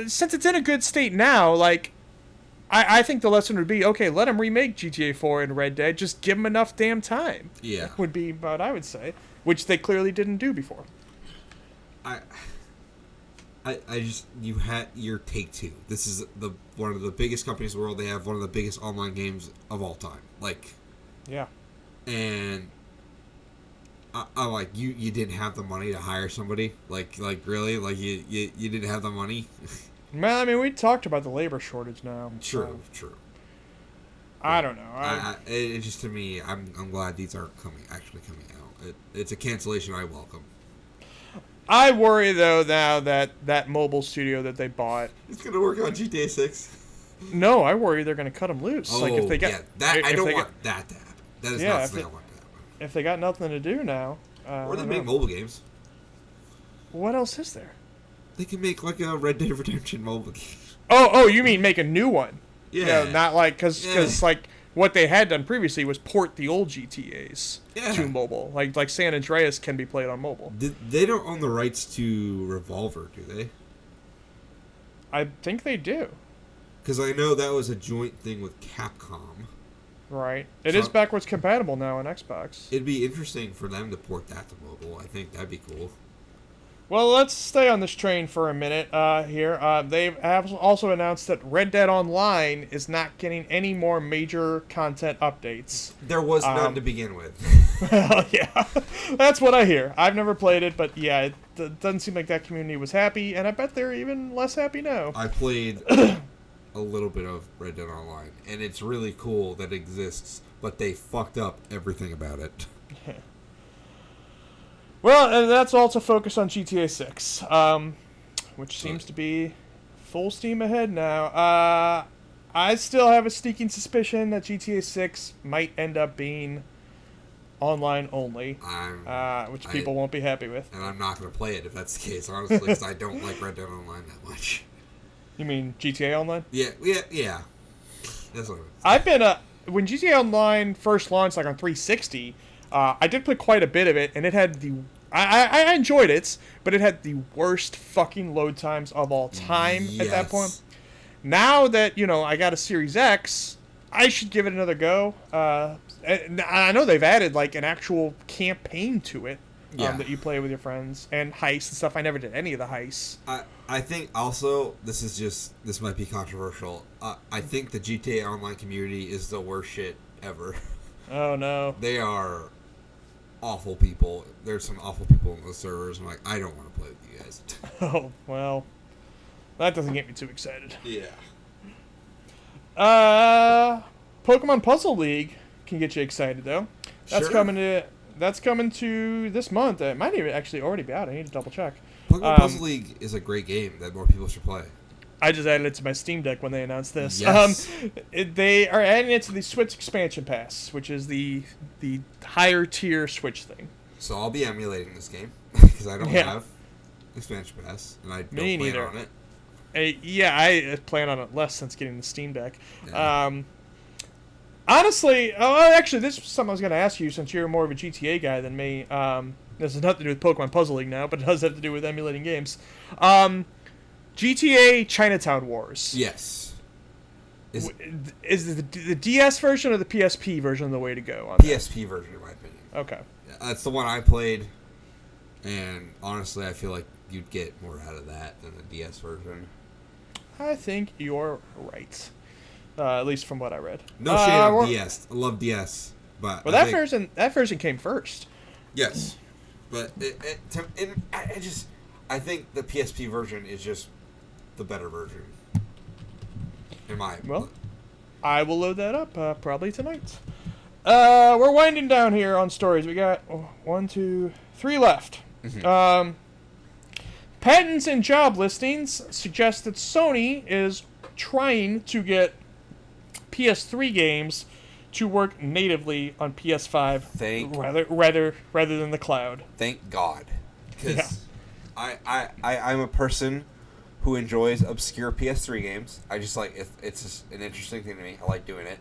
since it's in a good state now, like. I think the lesson would be, okay, let them remake GTA 4 and Red Dead. Just give them enough damn time. Yeah. Would be what I would say, which they clearly didn't do before. I just your Take-Two. This is one of the biggest companies in the world. They have one of the biggest online games of all time. Like, yeah. And I like you didn't have the money to hire somebody. Like really, like you didn't have the money. Well, I mean, we talked about the labor shortage now. True. I don't know. It just, to me, I'm glad these aren't actually coming out. It's a cancellation I welcome. I worry though now that mobile studio that they bought. It's gonna work on GTA 6. No, I worry they're gonna cut them loose. Oh, like if they got yeah, that I don't want that to happen. That is not something I want to happen. If they got nothing to do now, or they make mobile games. What else is there? They can make like a Red Dead Redemption mobile game. Oh, you mean make a new one? Yeah. Not like because like what they had done previously was port the old GTA's to mobile. Like San Andreas can be played on mobile. They don't own the rights to Revolver, do they? I think they do. Because I know that was a joint thing with Capcom. Right. It is backwards compatible now on Xbox. It'd be interesting for them to port that to mobile. I think that'd be cool. Well, let's stay on this train for a minute here. They have also announced that Red Dead Online is not getting any more major content updates. There was none to begin with. Well, yeah. That's what I hear. I've never played it, but yeah, it doesn't seem like that community was happy, and I bet they're even less happy now. I played a little bit of Red Dead Online, and it's really cool that it exists, but they fucked up everything about it. Well, and that's also focused on GTA 6, which seems to be full steam ahead now. I still have a sneaking suspicion that GTA 6 might end up being online only, which people won't be happy with. And I'm not going to play it if that's the case, honestly, because I don't like Red Dead Online that much. You mean GTA Online? Yeah. That's what I've been when GTA Online first launched, like on 360. I did play quite a bit of it, and it had I enjoyed it, but it had the worst fucking load times of all time at that point. Now that, I got a Series X, I should give it another go. I know they've added, like, an actual campaign to it that you play with your friends, and heists and stuff. I never did any of the heists. I think also, this might be controversial, I think the GTA Online community is the worst shit ever. Oh, no. They are awful people. There's some awful people in those servers. I'm like, I don't want to play with you guys. Oh, well. That doesn't get me too excited. Yeah. Pokemon Puzzle League can get you excited, though. That's sure. coming to this month. It might even actually already be out. I need to double check. Pokemon Puzzle League is a great game that more people should play. I just added it to my Steam Deck when they announced this. Yes. They are adding it to the Switch Expansion Pass, which is the higher tier Switch thing. So I'll be emulating this game because I don't have Expansion Pass and I don't plan on it. I plan on it less since getting the Steam Deck. Yeah. Honestly, actually, this is something I was going to ask you since you're more of a GTA guy than me. This has nothing to do with Pokemon Puzzle League now, but it does have to do with emulating games. GTA Chinatown Wars. Yes. Is the DS version or the PSP version the way to go? On PSP version, in my opinion. Okay. That's the one I played, and honestly, I feel like you'd get more out of that than the DS version. I think you're right. At least from what I read. No shade on DS. I love DS, but that version came first. Yes, but I think the PSP version is just the better version. Well, I will load that up probably tonight. We're winding down here on stories. We got 1, 2, 3 left. Mm-hmm. Patents and job listings suggest that Sony is trying to get PS3 games to work natively on PS5 rather than the cloud. Thank God. Because Yeah. I'm a person who enjoys obscure PS3 games. I just like it's just an interesting thing to me. I like doing it.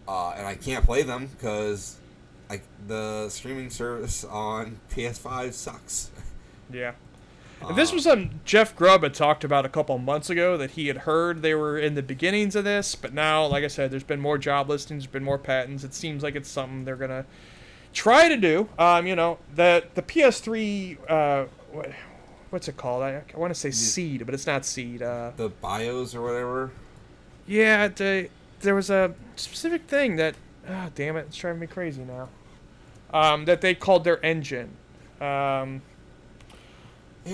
And I can't play them because the streaming service on PS5 sucks. Yeah. This was something Jeff Grubb had talked about a couple months ago, that he had heard they were in the beginnings of this, but now, like I said, there's been more job listings, there's been more patents. It seems like it's something they're going to try to do. The PS3, what's it called? I want to say Seed, but it's not Seed. The BIOS or whatever? Yeah, there was a specific thing that, damn it, it's driving me crazy now, that they called their engine.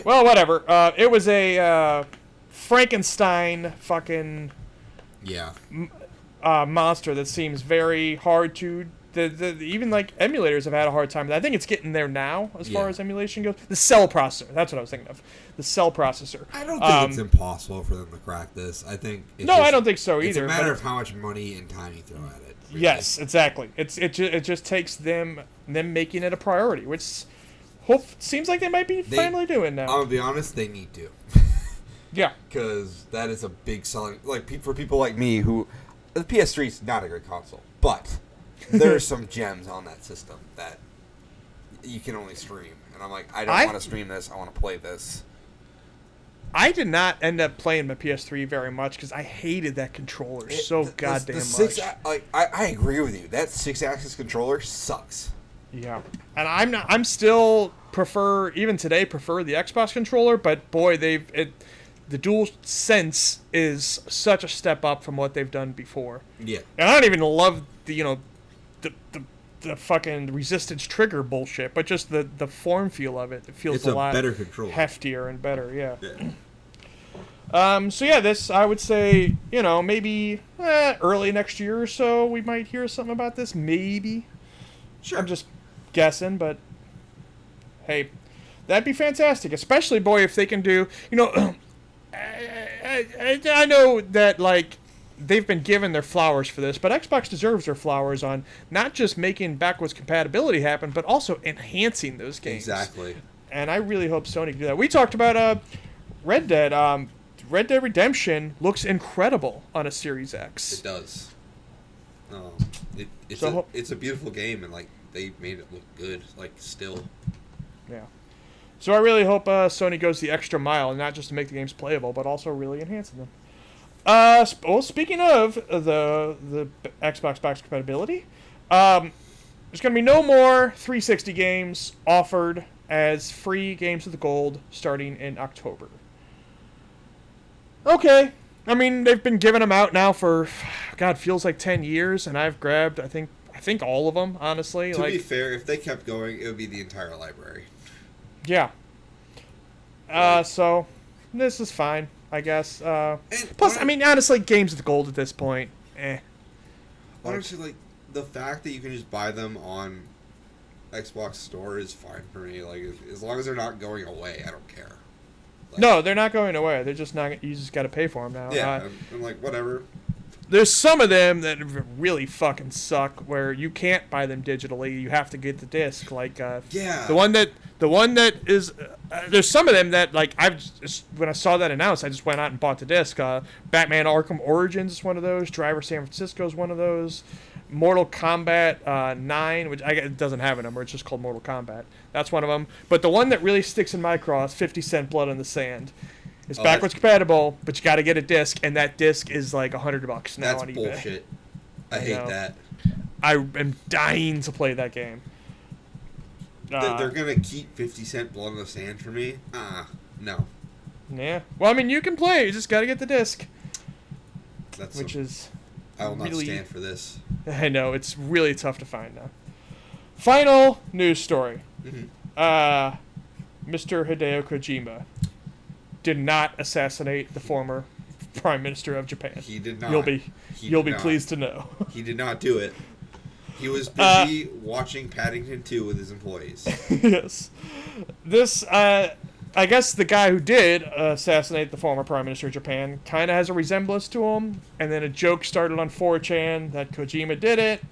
Well, whatever. It was a Frankenstein fucking monster that seems very hard to. Even like emulators have had a hard time. I think it's getting there now as far as emulation goes. The cell processor. That's what I was thinking of. The cell processor. I don't think it's impossible for them to crack this. I think I don't think so either. It's a matter of how much money and time you throw at it. Really. Yes, exactly. It just takes them making it a priority, which seems like they might be finally doing now. I'm gonna be honest, they need to. Yeah, because that is a big selling. Like for people like me, who the PS3 is not a great console, but there are some gems on that system that you can only stream. And I'm like, I don't want to stream this. I want to play this. I did not end up playing my PS3 very much because I hated that controller goddamn much. I agree with you. That 6-axis controller sucks. Yeah, and I'm still prefer the Xbox controller, but boy, the Dual Sense is such a step up from what they've done before. Yeah, and I don't even love the fucking resistance trigger bullshit, but just the form feel of it. It feels a lot better controller, heftier and better. Yeah. So yeah, this I would say maybe early next year or so we might hear something about this. Maybe. Sure. I'm just guessing, but hey, that'd be fantastic. Especially, boy, if they can do, I know that like they've been given their flowers for this, but Xbox deserves their flowers on not just making backwards compatibility happen, but also enhancing those games. Exactly. And I really hope Sony can do that. We talked about Red Dead. Red Dead Redemption looks incredible on a Series X. It does. It's a beautiful game, and like they made it look good, like still. Yeah. So I really hope Sony goes the extra mile, not just to make the games playable, but also really enhancing them. Well, speaking of the Xbox backwards compatibility, there's going to be no more 360 games offered as free games with gold starting in October. Okay. I mean, they've been giving them out now for, God, feels like 10 years, and I've grabbed, I think all of them, honestly. To be fair, if they kept going, it would be the entire library. Yeah. So, this is fine, I guess. Plus, I mean, honestly, games with gold at this point, Honestly, like, the fact that you can just buy them on Xbox Store is fine for me. Like, as long as they're not going away, I don't care. Like, no, they're not going away. They're just not. You just got to pay for them now. Yeah, I'm like, whatever. There's some of them that really fucking suck, where you can't buy them digitally. You have to get the disc. Like, the one that is. There's some of them that like when I saw that announced, I just went out and bought the disc. Batman Arkham Origins is one of those. Driver San Francisco is one of those. Mortal Kombat 9, which it doesn't have a number, it's just called Mortal Kombat. That's one of them. But the one that really sticks in my craw is 50 Cent Blood on the Sand. It's backwards compatible, but you got to get a disc, and that disc is like $100 now on eBay. That's bullshit. I hate that. I am dying to play that game. They're gonna keep 50 Cent Blood on the Sand for me? No. Yeah. Well, I mean, you can play. You just got to get the disc. I will not stand for this. I know, it's really tough to find now. Final news story. Mm-hmm. Mr. Hideo Kojima did not assassinate the former Prime Minister of Japan. He did not. You'll be pleased to know. He did not do it. He was busy watching Paddington 2 with his employees. Yes. This, I guess the guy who did assassinate the former Prime Minister of Japan kind of has a resemblance to him. And then a joke started on 4chan that Kojima did it.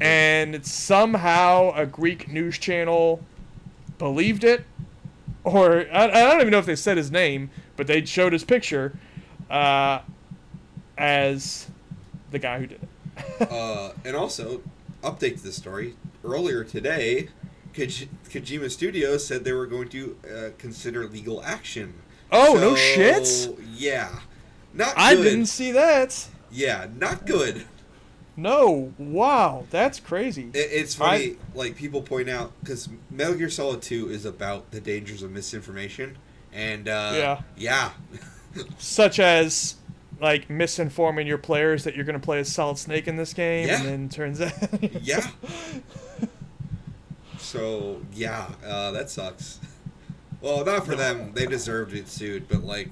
And it's somehow a Greek news channel believed it. Or, I don't even know if they said his name, but they showed his picture as the guy who did it. And also, update to the story. Earlier today, Kojima Studios said they were going to consider legal action. Oh, no shit? Yeah. Not good. I didn't see that. Yeah, not good. No. Wow. That's crazy. It's funny, like, people point out, because Metal Gear Solid 2 is about the dangers of misinformation. And, yeah. Such as, like, misinforming your players that you're going to play as Solid Snake in this game, Yeah. and then turns out... Yeah. So, yeah, that sucks. Well, not for them. They deserved it sued, but, like,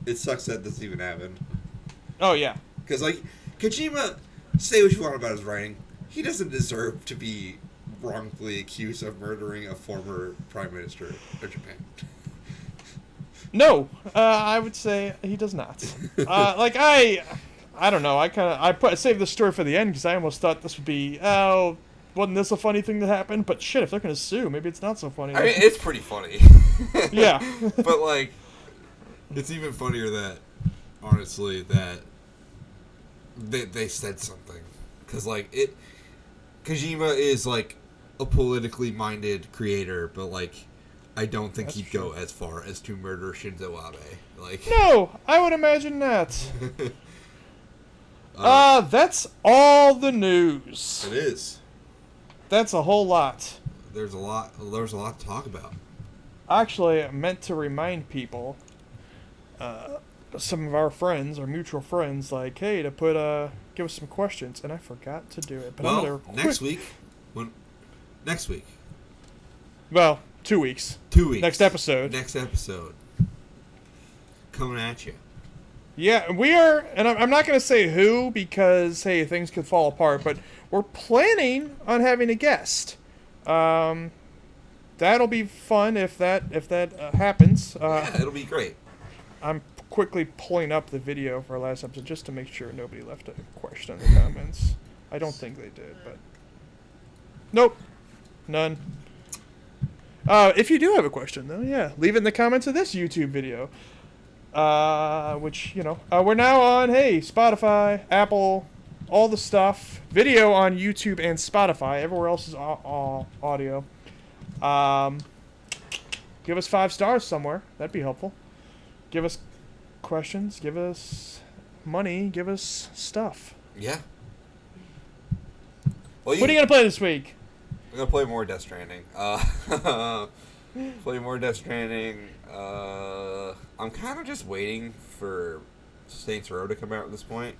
it sucks that this even happened. Oh, yeah. Because, like, Kojima, say what you want about his writing, he doesn't deserve to be wrongfully accused of murdering a former prime minister of Japan. No, I would say he does not. Like, I don't know. I saved the story for the end because I almost thought this would be, wasn't this a funny thing that happened? But shit, if they're going to sue, maybe it's not so funny. I mean, it's pretty funny. Yeah. But, like... It's even funnier that, honestly, that they said something. Because, like, Kojima is, like, a politically minded creator, but, like, I don't think he'd go as far as to murder Shinzo Abe. Like, No, I would imagine not. That's all the news. it is. That's a whole lot. There's a lot to talk about. Actually, I meant to remind people, some of our friends, our mutual friends, like, hey, to give us some questions, and I forgot to do it. But I'm Well, gonna next week. Well, 2 weeks. 2 weeks. Next episode. Next episode. Coming at you. Yeah, we are, and I'm not going to say who because, hey, things could fall apart, but we're planning on having a guest. That'll be fun if that happens. yeah, it'll be great. I'm quickly pulling up the video for our last episode just to make sure nobody left a question in the comments. I don't think they did, but... Nope. None. If you do have a question, though, yeah, leave it in the comments of this YouTube video. Which, we're now on, Spotify, Apple, all the stuff. Video on YouTube and Spotify. Everywhere else is all audio. Give us 5 stars somewhere. That'd be helpful. Give us questions. Give us money. Give us stuff. Yeah. Well, What are you going to play this week? I'm going to play more Death Stranding. Play more Death Stranding. I'm kind of just waiting for Saints Row to come out at this point.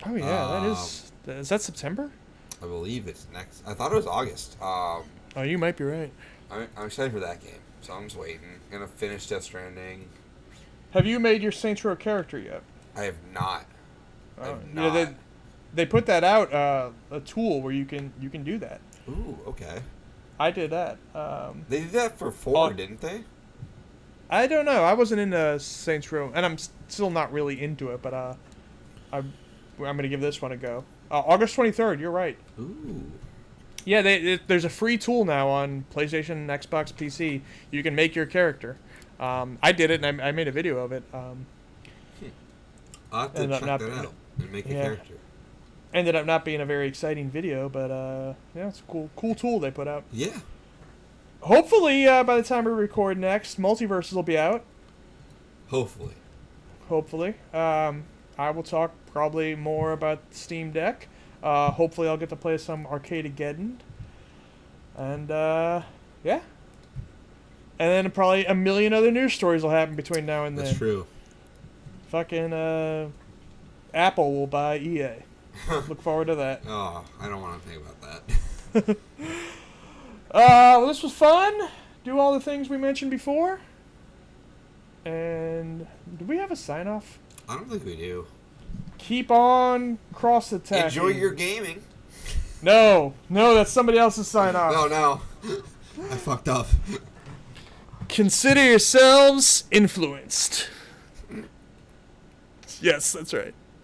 Oh, yeah. Is that September? I believe it's next. I thought it was August. Oh, you might be right. I'm excited for that game, so I'm just waiting. Gonna finish Death Stranding. Have you made your Saints Row character yet? I have not. They put that out, a tool where you can do that. Ooh, okay. I did that. They did that for 4, didn't they? I don't know. I wasn't into Saints Row, and I'm still not really into it. But I'm gonna give this one a go. August 23rd. You're right. Ooh. Yeah, there's a free tool now on PlayStation, Xbox, PC. You can make your character. I did it, and I made a video of it. I'll have to check that out and make a character. Ended up not being a very exciting video, but yeah, it's a cool tool they put out. Yeah. Hopefully, by the time we record next, Multiverses will be out. Hopefully. I will talk probably more about Steam Deck. Hopefully I'll get to play some Arcade-ageddon. And, yeah. And then probably a million other news stories will happen between now and then. That's true. Fucking, Apple will buy EA. Look forward to that. Oh, I don't want to think about that. Well, this was fun. Do all the things we mentioned before. And do we have a sign-off? I don't think we do. Keep on cross-attacking. Enjoy your gaming. No, that's somebody else's sign-off. No. I fucked up. Consider yourselves influenced. Yes, that's right.